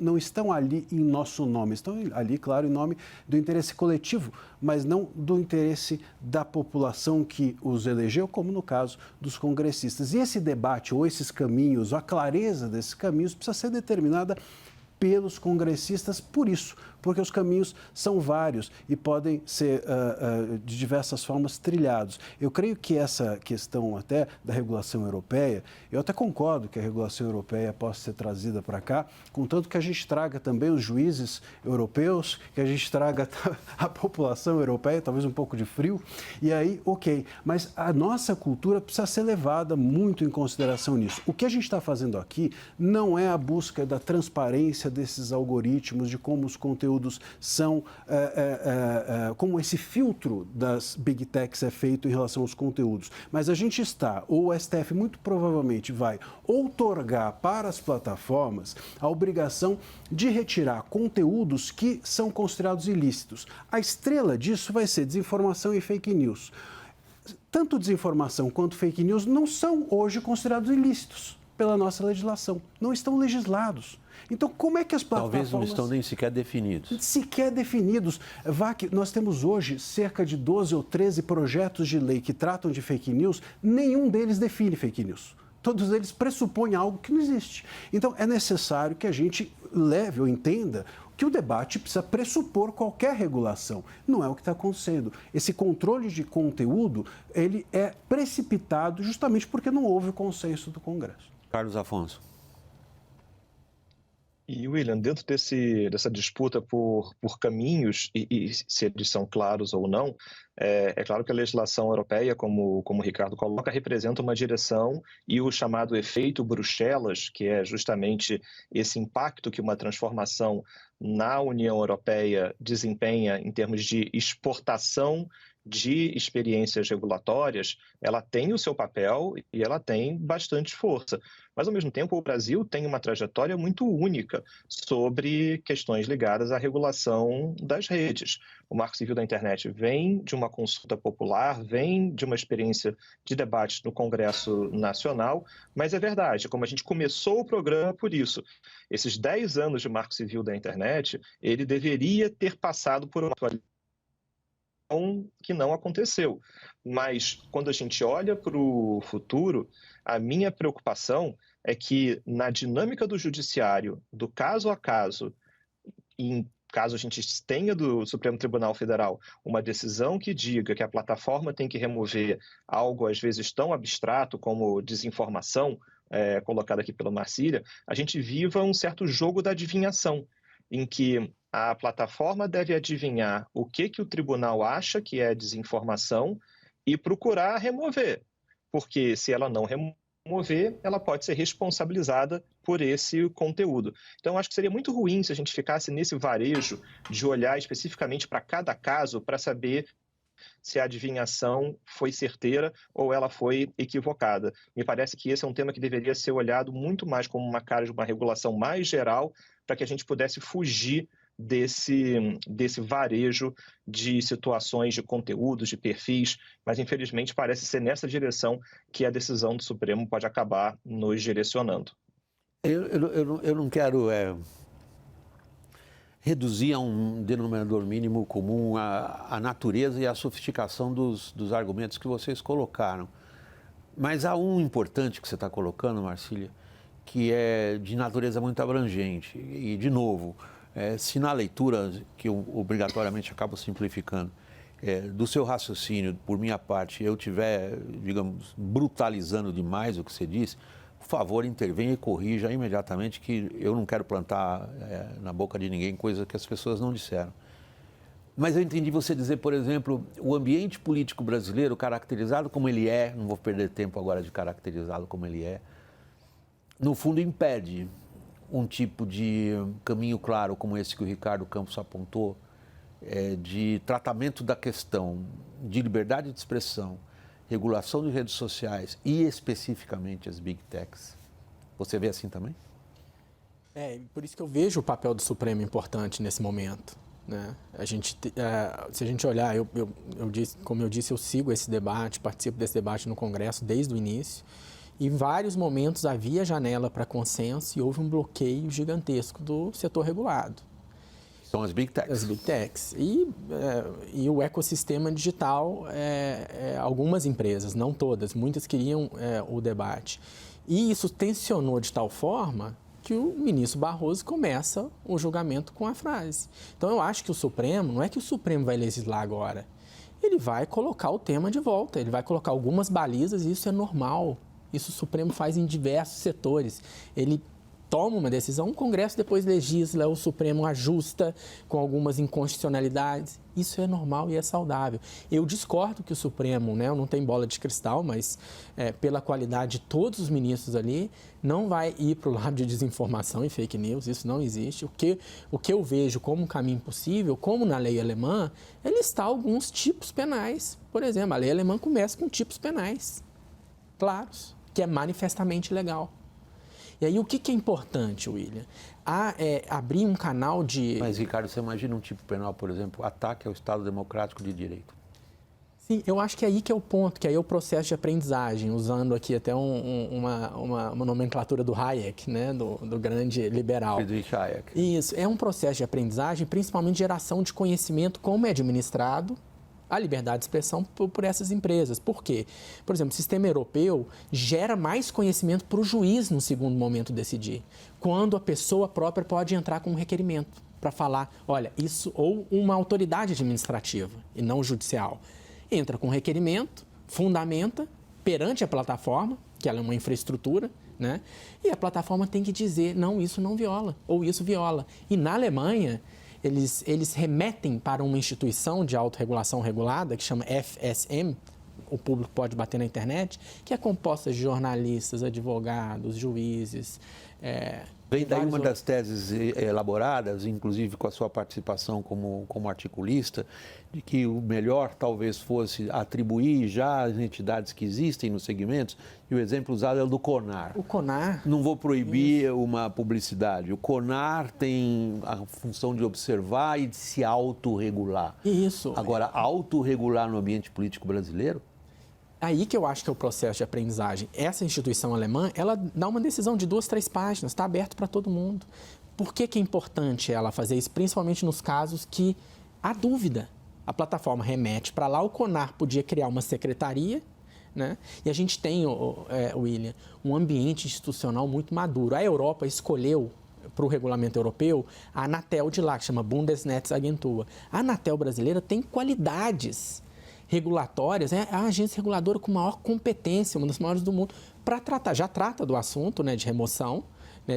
não estão ali em nosso nome, estão ali, claro, em nome do interesse coletivo, mas não do interesse da população que os elegeu, como no caso dos congressistas. E esse debate, ou esses caminhos, a clareza desses caminhos precisa ser determinada pelos congressistas por isso, porque os caminhos são vários e podem ser de diversas formas trilhados. Eu creio que essa questão até da regulação europeia, eu até concordo que a regulação europeia possa ser trazida para cá, contanto que a gente traga também os juízes europeus, que a gente traga a população europeia, talvez um pouco de frio, e aí, ok. Mas a nossa cultura precisa ser levada muito em consideração nisso. O que a gente está fazendo aqui não é a busca da transparência desses algoritmos, de como os conteúdos são, como esse filtro das big techs é feito em relação aos conteúdos. Mas a gente ou o STF muito provavelmente vai outorgar para as plataformas a obrigação de retirar conteúdos que são considerados ilícitos. A estrela disso vai ser desinformação e fake news. Tanto desinformação quanto fake news não são hoje considerados ilícitos pela nossa legislação, não estão legislados. Então, como é que as plataformas... Talvez não estão nem sequer definidos. Sequer definidos. Nós temos hoje cerca de 12 ou 13 projetos de lei que tratam de fake news, nenhum deles define fake news. Todos eles pressupõem algo que não existe. Então, é necessário que a gente leve ou entenda que o debate precisa pressupor qualquer regulação. Não é o que está acontecendo. Esse controle de conteúdo, ele é precipitado justamente porque não houve o consenso do Congresso. Carlos Afonso. E, William, dentro dessa disputa por caminhos, e se eles são claros ou não, é claro que a legislação europeia, como o Ricardo coloca, representa uma direção e o chamado efeito Bruxelas, que é justamente esse impacto que uma transformação na União Europeia desempenha em termos de exportação de experiências regulatórias, ela tem o seu papel e ela tem bastante força. Mas, ao mesmo tempo, o Brasil tem uma trajetória muito única sobre questões ligadas à regulação das redes. O Marco Civil da Internet vem de uma consulta popular, vem de uma experiência de debate no Congresso Nacional, mas é verdade, como a gente começou o programa por isso, esses 10 anos de Marco Civil da Internet, ele deveria ter passado por uma atualização que não aconteceu. Mas, quando a gente olha para o futuro, a minha preocupação é que, na dinâmica do judiciário, do caso a caso, em caso a gente tenha do Supremo Tribunal Federal uma decisão que diga que a plataforma tem que remover algo, às vezes, tão abstrato como desinformação, colocada aqui pela Marcília, a gente viva um certo jogo da adivinhação, em que a plataforma deve adivinhar o que o tribunal acha que é desinformação e procurar remover, porque se ela não remover, ela pode ser responsabilizada por esse conteúdo. Então, acho que seria muito ruim se a gente ficasse nesse varejo de olhar especificamente para cada caso para saber se a adivinhação foi certeira ou ela foi equivocada. Me parece que esse é um tema que deveria ser olhado muito mais como uma cara de uma regulação mais geral para que a gente pudesse fugir desse varejo de situações, de conteúdos, de perfis, mas infelizmente parece ser nessa direção que a decisão do Supremo pode acabar nos direcionando. Eu não quero reduzir a um denominador mínimo comum a natureza e a sofisticação dos argumentos que vocês colocaram. Mas há um importante que você está colocando, Marcília, que é de natureza muito abrangente. E, de novo, se na leitura, que eu obrigatoriamente acabo simplificando, do seu raciocínio, por minha parte, eu estiver, digamos, brutalizando demais o que você disse, por favor, intervenha e corrija imediatamente, que eu não quero plantar na boca de ninguém coisa que as pessoas não disseram. Mas eu entendi você dizer, por exemplo, o ambiente político brasileiro, caracterizado como ele é, não vou perder tempo agora de caracterizá-lo como ele é, no fundo impede um tipo de caminho claro como esse que o Ricardo Campos apontou, de tratamento da questão de liberdade de expressão, regulação de redes sociais e especificamente as Big Techs. Você vê assim também? Por isso que eu vejo o papel do Supremo importante nesse momento, né? Se a gente olhar, como eu disse, eu sigo esse debate, participo desse debate no Congresso desde o início. E em vários momentos havia janela para consenso e houve um bloqueio gigantesco do setor regulado. São as Big Techs. As Big Techs. E o ecossistema digital, algumas empresas, não todas, muitas queriam o debate. E isso tensionou de tal forma que o ministro Barroso começa o julgamento com a frase. Então, eu acho que o Supremo, não é que o Supremo vai legislar agora, ele vai colocar o tema de volta, ele vai colocar algumas balizas e isso é normal. Isso o Supremo faz em diversos setores. Ele toma uma decisão, o Congresso depois legisla, o Supremo ajusta com algumas inconstitucionalidades. Isso é normal e é saudável. Eu discordo que o Supremo, eu não tenho bola de cristal, mas pela qualidade de todos os ministros ali, não vai ir para o lado de desinformação e fake news, isso não existe. O que eu vejo como um caminho possível, como na lei alemã, é listar alguns tipos penais. Por exemplo, a lei alemã começa com tipos penais claros, que é manifestamente legal. E aí, o que é importante, William? Abrir um canal de... Mas, Ricardo, você imagina um tipo penal, por exemplo, ataque ao Estado Democrático de Direito? Sim, eu acho que aí que é o ponto, que aí é o processo de aprendizagem, usando aqui até uma nomenclatura do Hayek, né, do grande liberal. Friedrich Hayek. Isso, é um processo de aprendizagem, principalmente geração de conhecimento, como é administrado a liberdade de expressão por essas empresas. Por quê? Por exemplo, o sistema europeu gera mais conhecimento para o juiz no segundo momento decidir, quando a pessoa própria pode entrar com um requerimento para falar, olha, isso, ou uma autoridade administrativa e não judicial, entra com requerimento, fundamenta perante a plataforma, que ela é uma infraestrutura, né? E a plataforma tem que dizer, não, isso não viola, ou isso viola. E na Alemanha, eles remetem para uma instituição de autorregulação regulada, que chama FSM, o público pode bater na internet, que é composta de jornalistas, advogados, juízes. Vem daí uma das teses elaboradas, inclusive com a sua participação como articulista, de que o melhor talvez fosse atribuir já às entidades que existem nos segmentos, e o exemplo usado é o do CONAR. O CONAR... Não vou proibir uma publicidade. O CONAR tem a função de observar e de se autorregular. Isso. Agora, autorregular no ambiente político brasileiro? Aí que eu acho que é o processo de aprendizagem. Essa instituição alemã, ela dá uma decisão de 2, 3 páginas, está aberto para todo mundo. Por que é importante ela fazer isso? Principalmente nos casos que há dúvida. A plataforma remete para lá, o CONAR podia criar uma secretaria, né? E a gente tem, William, um ambiente institucional muito maduro. A Europa escolheu, para o regulamento europeu, a Anatel de lá, que chama Bundesnetzagentur. A Anatel brasileira tem qualidades regulatórias, é a agência reguladora com maior competência, uma das maiores do mundo, para tratar, já trata do assunto, né, de remoção, né,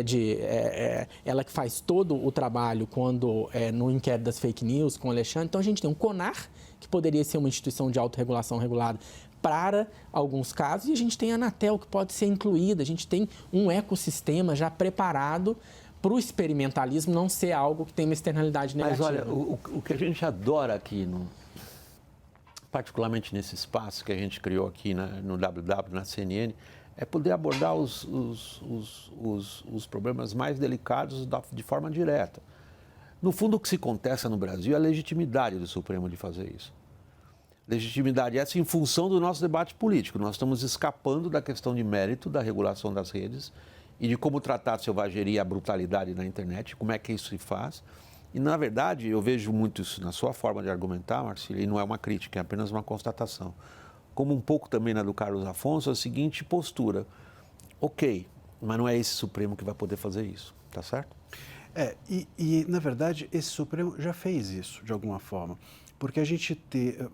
ela que faz todo o trabalho quando no inquérito das fake news com o Alexandre. Então a gente tem um CONAR, que poderia ser uma instituição de autorregulação regulada para alguns casos, e a gente tem a Anatel, que pode ser incluída, a gente tem um ecossistema já preparado para o experimentalismo não ser algo que tem uma externalidade negativa. Mas olha, o que a gente adora aqui, particularmente nesse espaço que a gente criou aqui no WW, na CNN, é poder abordar os problemas mais delicados de forma direta. No fundo, o que se contesta no Brasil é a legitimidade do Supremo de fazer isso. Legitimidade essa em função do nosso debate político. Nós estamos escapando da questão de mérito da regulação das redes e de como tratar a selvageria e a brutalidade na internet, como é que isso se faz. E, na verdade, eu vejo muito isso na sua forma de argumentar, Marcília, e não é uma crítica, é apenas uma constatação. Como um pouco também na do Carlos Afonso, a seguinte postura: ok, mas não é esse Supremo que vai poder fazer isso, tá certo? Na verdade, esse Supremo já fez isso, de alguma forma. Porque a gente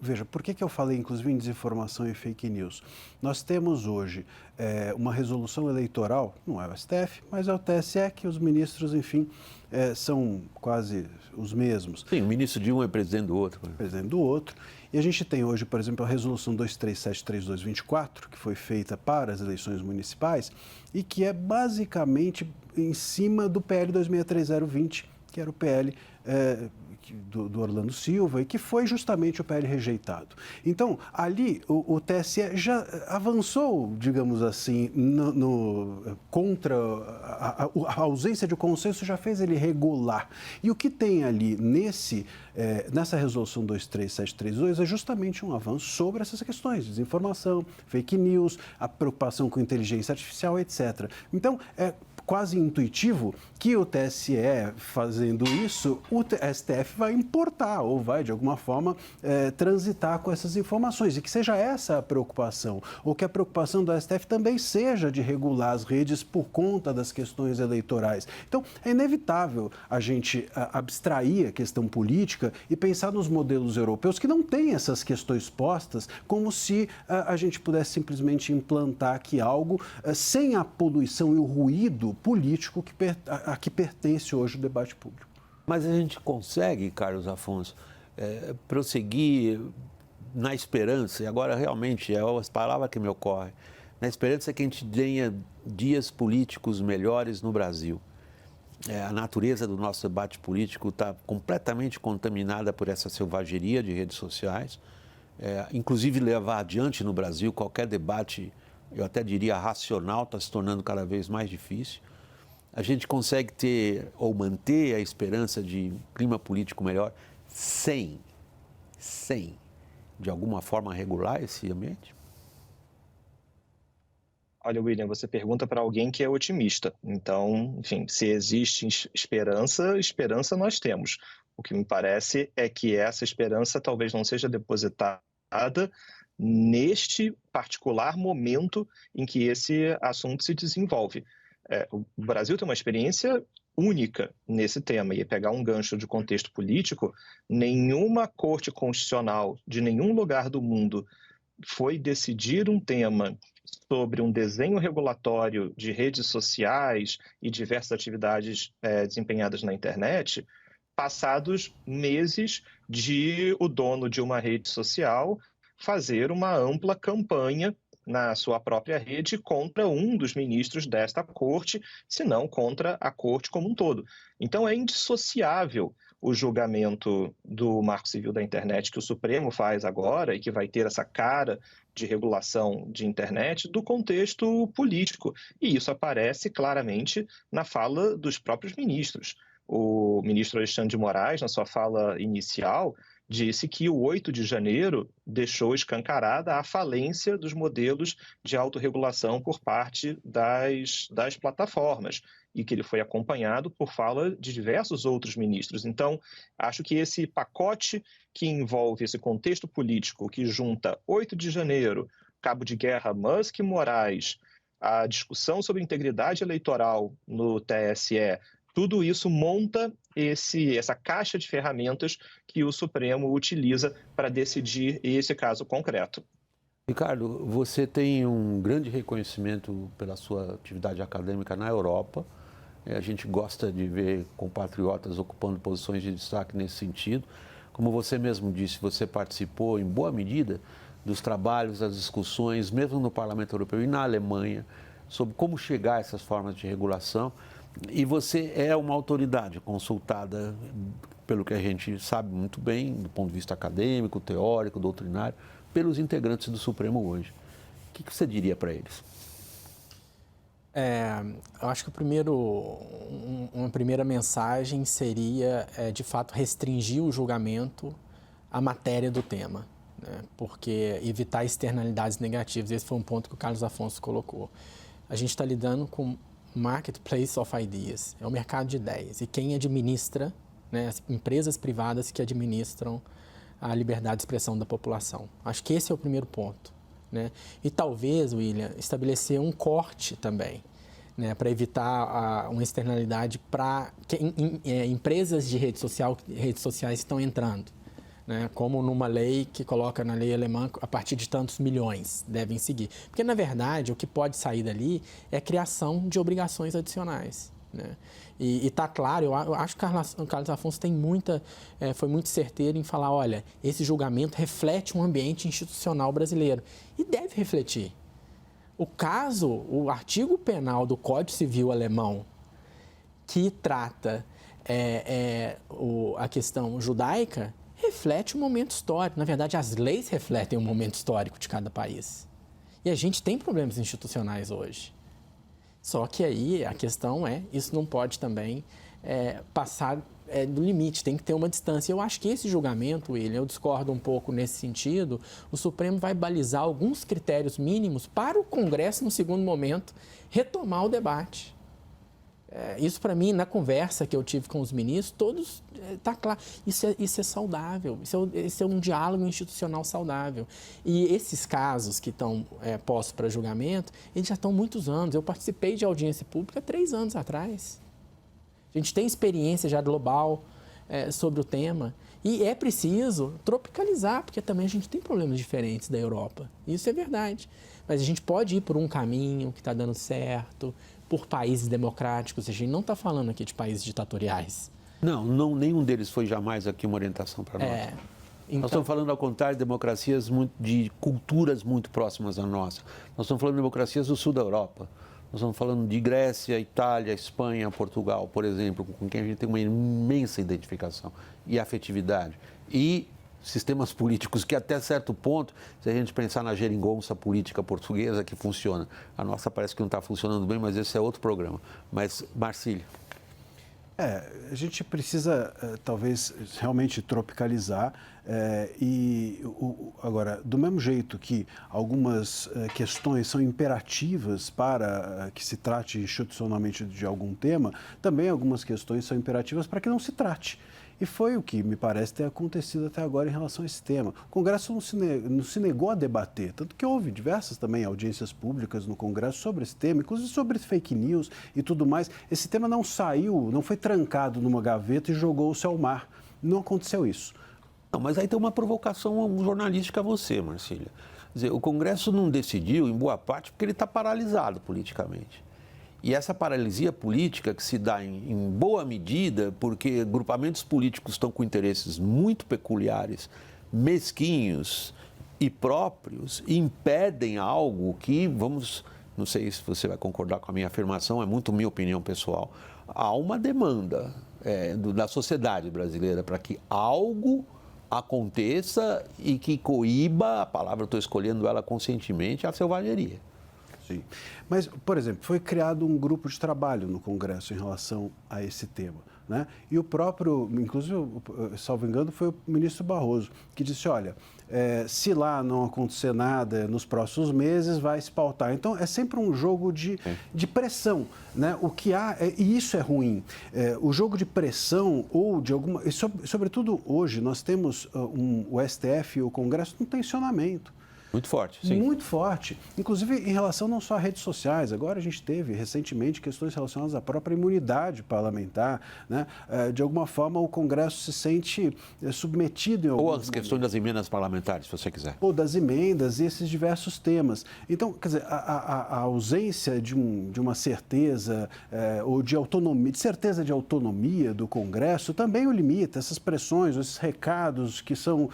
veja, por que eu falei, inclusive, em desinformação e fake news? Nós temos hoje uma resolução eleitoral, não é o STF, mas é o TSE, que os ministros, enfim, são quase os mesmos. Sim, o ministro de um é presidente do outro. Presidente do outro. E a gente tem hoje, por exemplo, a resolução 2373224, que foi feita para as eleições municipais e que é basicamente em cima do PL 263020, que era o PL do Orlando Silva, e que foi justamente o PL rejeitado. Então, ali, o TSE já avançou, digamos assim, contra a ausência de consenso, já fez ele regular. E o que tem ali nessa resolução 23732 é justamente um avanço sobre essas questões, desinformação, fake news, a preocupação com inteligência artificial, etc. Então, quase intuitivo que o TSE, fazendo isso, o STF vai importar ou vai, de alguma forma, transitar com essas informações. E que seja essa a preocupação, ou que a preocupação do STF também seja de regular as redes por conta das questões eleitorais. Então, é inevitável a gente abstrair a questão política e pensar nos modelos europeus que não têm essas questões postas, como se a gente pudesse simplesmente implantar aqui algo sem a poluição e o ruído político a que pertence hoje o debate público. Mas a gente consegue, Carlos Afonso, prosseguir na esperança, e agora realmente é a palavra que me ocorre, na esperança que a gente tenha dias políticos melhores no Brasil. A natureza do nosso debate político está completamente contaminada por essa selvageria de redes sociais, inclusive levar adiante no Brasil qualquer debate, eu até diria racional, está se tornando cada vez mais difícil. A gente consegue ter ou manter a esperança de um clima político melhor sem, de alguma forma, regular esse ambiente? Olha, William, você pergunta para alguém que é otimista. Então, enfim, se existe esperança nós temos. O que me parece é que essa esperança talvez não seja depositada neste particular momento em que esse assunto se desenvolve. O Brasil tem uma experiência única nesse tema, e pegar um gancho de contexto político, nenhuma corte constitucional de nenhum lugar do mundo foi decidir um tema sobre um desenho regulatório de redes sociais e diversas atividades desempenhadas na internet, passados meses de o dono de uma rede social fazer uma ampla campanha na sua própria rede contra um dos ministros desta corte, se não contra a corte como um todo. Então, é indissociável o julgamento do Marco Civil da Internet que o Supremo faz agora e que vai ter essa cara de regulação de internet do contexto político. E isso aparece claramente na fala dos próprios ministros. O ministro Alexandre de Moraes, na sua fala inicial, disse que o 8 de janeiro deixou escancarada a falência dos modelos de autorregulação por parte das plataformas e que ele foi acompanhado por fala de diversos outros ministros. Então, acho que esse pacote que envolve esse contexto político que junta 8 de janeiro, cabo de guerra Musk e Moraes, a discussão sobre integridade eleitoral no TSE, tudo isso monta essa caixa de ferramentas que o Supremo utiliza para decidir esse caso concreto. Ricardo, você tem um grande reconhecimento pela sua atividade acadêmica na Europa. A gente gosta de ver compatriotas ocupando posições de destaque nesse sentido. Como você mesmo disse, você participou em boa medida dos trabalhos, das discussões, mesmo no Parlamento Europeu e na Alemanha, sobre como chegar a essas formas de regulação. E você é uma autoridade consultada, pelo que a gente sabe muito bem, do ponto de vista acadêmico, teórico, doutrinário, pelos integrantes do Supremo hoje. O que você diria para eles? Eu acho que uma primeira mensagem seria, de fato, restringir o julgamento à matéria do tema, né? Porque evitar externalidades negativas. Esse foi um ponto que o Carlos Afonso colocou. A gente está lidando com Marketplace of Ideas, é o mercado de ideias. E quem administra, né, as empresas privadas que administram a liberdade de expressão da população. Acho que esse é o primeiro ponto, né? E talvez, William, estabelecer um corte também, né, para evitar uma externalidade para empresas de redes sociais estão entrando, né, como numa lei que coloca na lei alemã a partir de tantos milhões devem seguir. Porque, na verdade, o que pode sair dali é a criação de obrigações adicionais, né? E está claro, eu acho que o Carlos Afonso foi muito certeiro em falar, olha, esse julgamento reflete um ambiente institucional brasileiro. E deve refletir. O artigo penal do Código Civil alemão, que trata a questão judaica, reflete um momento histórico. Na verdade, as leis refletem o momento histórico de cada país. E a gente tem problemas institucionais hoje. Só que aí a questão isso não pode também passar do limite, tem que ter uma distância. Eu acho que esse julgamento, William, eu discordo um pouco nesse sentido, o Supremo vai balizar alguns critérios mínimos para o Congresso, no segundo momento, retomar o debate. Isso, para mim, na conversa que eu tive com os ministros, todos, está claro, isso é saudável, isso é um diálogo institucional saudável. E esses casos que estão postos para julgamento, eles já estão há muitos anos. Eu participei de audiência pública 3 anos atrás. A gente tem experiência já global sobre o tema e é preciso tropicalizar, porque também a gente tem problemas diferentes da Europa. Isso é verdade. Mas a gente pode ir por um caminho que está dando certo, por países democráticos. A gente não está falando aqui de países ditatoriais. Não, nenhum deles foi jamais aqui uma orientação para nós. Nós estamos falando, ao contrário, de democracias de culturas muito próximas à nossa. Nós estamos falando de democracias do sul da Europa. Nós estamos falando de Grécia, Itália, Espanha, Portugal, por exemplo, com quem a gente tem uma imensa identificação e afetividade. E sistemas políticos que, até certo ponto, se a gente pensar na geringonça política portuguesa que funciona, a nossa parece que não está funcionando bem, mas esse é outro programa. Mas, Marcílio. A gente precisa, talvez, realmente tropicalizar agora, do mesmo jeito que algumas questões são imperativas para que se trate institucionalmente de algum tema, também algumas questões são imperativas para que não se trate. E foi o que me parece ter acontecido até agora em relação a esse tema. O Congresso não se negou a debater, tanto que houve diversas também audiências públicas no Congresso sobre esse tema, inclusive sobre fake news e tudo mais. Esse tema não saiu, não foi trancado numa gaveta e jogou-se ao mar. Não aconteceu isso. Não, mas aí tem uma provocação jornalística a você, Marcília. Quer dizer, o Congresso não decidiu, em boa parte, porque ele está paralisado politicamente. E essa paralisia política que se dá em boa medida porque grupamentos políticos estão com interesses muito peculiares, mesquinhos e próprios, impedem algo que, não sei se você vai concordar com a minha afirmação, é muito minha opinião pessoal, há uma demanda da sociedade brasileira para que algo aconteça e que coíba, a palavra estou escolhendo ela conscientemente, a selvageria. Sim. Mas, por exemplo, foi criado um grupo de trabalho no Congresso em relação a esse tema, né? E o próprio, inclusive, salvo engano, foi o ministro Barroso, que disse, olha, se lá não acontecer nada nos próximos meses, vai se pautar. Então, é sempre um jogo de pressão, né? O que há, e isso é ruim, o jogo de pressão ou de alguma... E sobretudo hoje, nós temos o STF e o Congresso num tensionamento. Muito forte, sim. Muito forte. Inclusive em relação não só a redes sociais. Agora a gente teve recentemente questões relacionadas à própria imunidade parlamentar, né? De alguma forma o Congresso se sente submetido em alguns Ou as questões das emendas parlamentares, se você quiser. Ou das emendas e esses diversos temas. Então, quer dizer, a ausência de uma certeza ou de autonomia, de certeza de autonomia do Congresso também o limita. Essas pressões, esses recados que são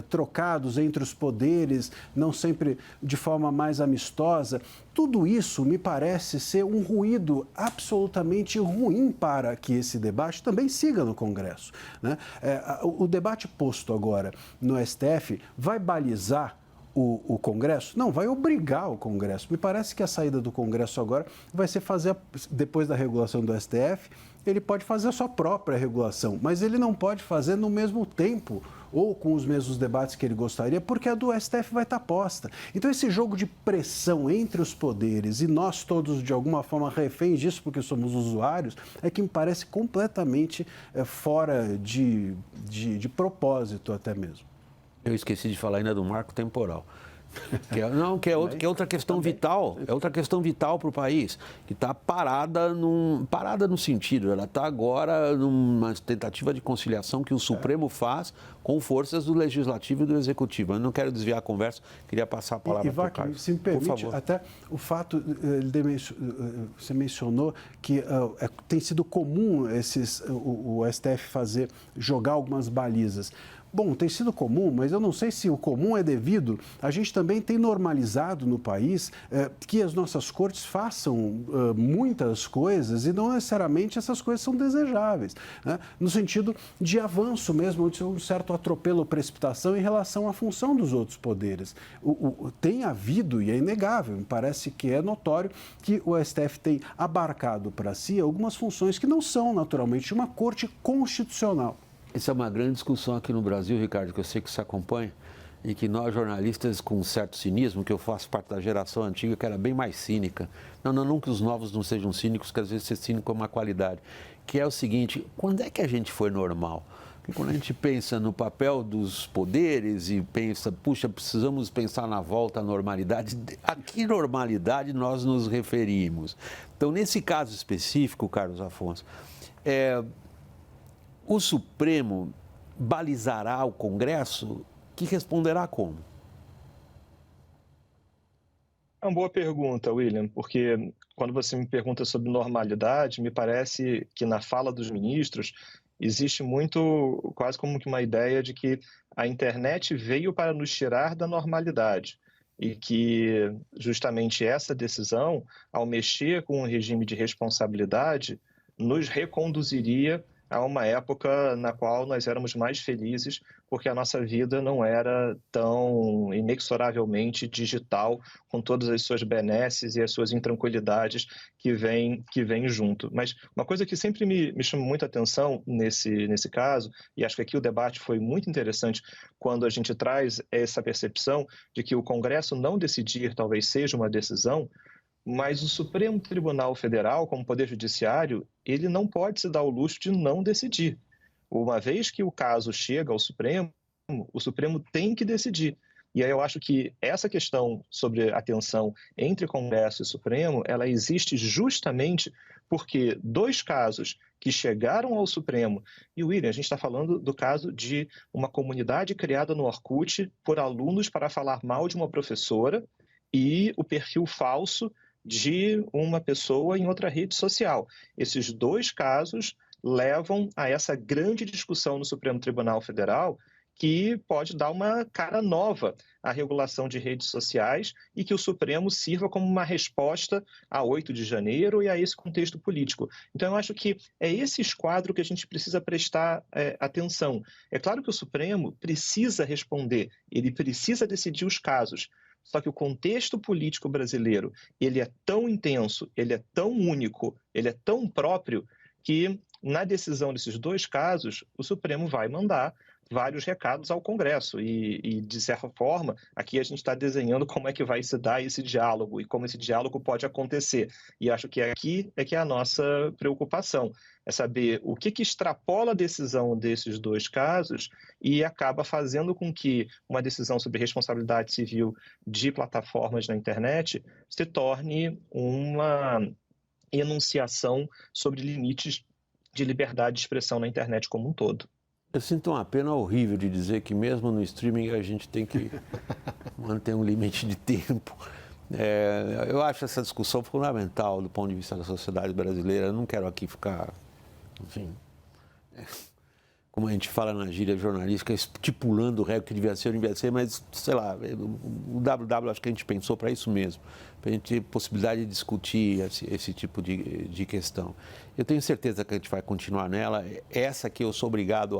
trocados entre os poderes, não sempre de forma mais amistosa, tudo isso me parece ser um ruído absolutamente ruim para que esse debate também siga no Congresso, né? O debate posto agora no STF vai balizar o Congresso? Não, vai obrigar o Congresso. Me parece que a saída do Congresso agora vai ser fazer, depois da regulação do STF, ele pode fazer a sua própria regulação, mas ele não pode fazer no mesmo tempo ou com os mesmos debates que ele gostaria, porque a do STF vai estar posta. Então, esse jogo de pressão entre os poderes e nós todos, de alguma forma, reféns disso, porque somos usuários, é que me parece completamente fora de propósito até mesmo. Eu esqueci de falar ainda do marco temporal. Que é outra questão vital, é outra questão vital para o país, que está parada no sentido, ela está agora numa tentativa de conciliação que o Supremo faz com forças do Legislativo e do Executivo. Eu não quero desviar a conversa, queria passar a palavra para o Carlos. Se me permite, até o fato, você mencionou que tem sido comum o STF jogar algumas balizas. Bom, tem sido comum, mas eu não sei se o comum é devido. A gente também tem normalizado no país que as nossas cortes façam muitas coisas e não necessariamente essas coisas são desejáveis, né? No sentido de avanço mesmo, de um certo atropelo ou precipitação em relação à função dos outros poderes. Tem havido, e é inegável, me parece que é notório, que o STF tem abarcado para si algumas funções que não são naturalmente de uma corte constitucional. Essa é uma grande discussão aqui no Brasil, Ricardo, que eu sei que você acompanha, e que nós, jornalistas, com um certo cinismo, que eu faço parte da geração antiga, que era bem mais cínica. Não que os novos não sejam cínicos, que às vezes ser cínico é uma qualidade. Que é o seguinte, quando é que a gente foi normal? Porque quando a gente pensa no papel dos poderes e pensa, puxa, precisamos pensar na volta à normalidade, a que normalidade nós nos referimos? Então, nesse caso específico, Carlos Afonso, o Supremo balizará o Congresso, que responderá como? É uma boa pergunta, William, porque quando você me pergunta sobre normalidade, me parece que na fala dos ministros existe muito, quase como que uma ideia de que a internet veio para nos tirar da normalidade e que justamente essa decisão, ao mexer com o regime de responsabilidade, nos reconduziria a uma época na qual nós éramos mais felizes, porque a nossa vida não era tão inexoravelmente digital, com todas as suas benesses e as suas intranquilidades que vêm junto. Mas uma coisa que sempre me chama muita atenção nesse caso, e acho que aqui o debate foi muito interessante quando a gente traz essa percepção de que o Congresso não decidir talvez seja uma decisão, mas o Supremo Tribunal Federal, como Poder Judiciário, ele não pode se dar o luxo de não decidir. Uma vez que o caso chega ao Supremo, o Supremo tem que decidir. E aí eu acho que essa questão sobre a tensão entre Congresso e Supremo, ela existe justamente porque dois casos que chegaram ao Supremo, e William, a gente está falando do caso de uma comunidade criada no Orkut por alunos para falar mal de uma professora e o perfil falso de uma pessoa em outra rede social. Esses dois casos levam a essa grande discussão no Supremo Tribunal Federal, que pode dar uma cara nova à regulação de redes sociais e que o Supremo sirva como uma resposta a 8 de janeiro e a esse contexto político. Então, eu acho que é esse esquadro que a gente precisa prestar atenção. É claro que o Supremo precisa responder, ele precisa decidir os casos, só que o contexto político brasileiro, ele é tão intenso, ele é tão único, ele é tão próprio, que na decisão desses 2 casos, o Supremo vai mandar vários recados ao Congresso e, de certa forma, aqui a gente está desenhando como é que vai se dar esse diálogo e como esse diálogo pode acontecer. E acho que aqui é que é a nossa preocupação, é saber o que extrapola a decisão desses 2 casos e acaba fazendo com que uma decisão sobre responsabilidade civil de plataformas na internet se torne uma enunciação sobre limites de liberdade de expressão na internet como um todo. Eu sinto uma pena horrível de dizer que mesmo no streaming a gente tem que manter um limite de tempo. Eu acho essa discussão fundamental do ponto de vista da sociedade brasileira. Eu não quero aqui ficar, enfim, como a gente fala na gíria jornalística, estipulando o recorde que devia ser ou não devia ser, mas, sei lá, o WW acho que a gente pensou para isso mesmo, para a gente ter possibilidade de discutir esse tipo de questão. Eu tenho certeza que a gente vai continuar nela. Essa que eu sou obrigado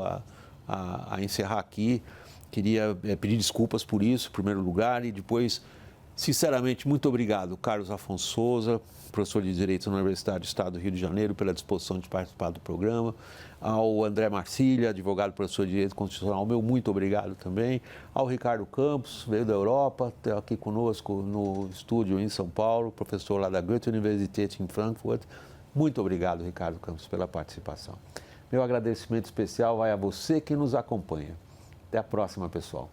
a encerrar aqui. Queria pedir desculpas por isso, em primeiro lugar, e depois, sinceramente, muito obrigado, Carlos Afonso Souza, professor de Direito na Universidade do Estado do Rio de Janeiro, pela disposição de participar do programa. Ao André Marcília, advogado, professor de Direito Constitucional, meu muito obrigado também. Ao Ricardo Campos, veio da Europa, está aqui conosco no estúdio em São Paulo, professor lá da Goethe-Universität em Frankfurt. Muito obrigado, Ricardo Campos, pela participação. Meu agradecimento especial vai a você que nos acompanha. Até a próxima, pessoal.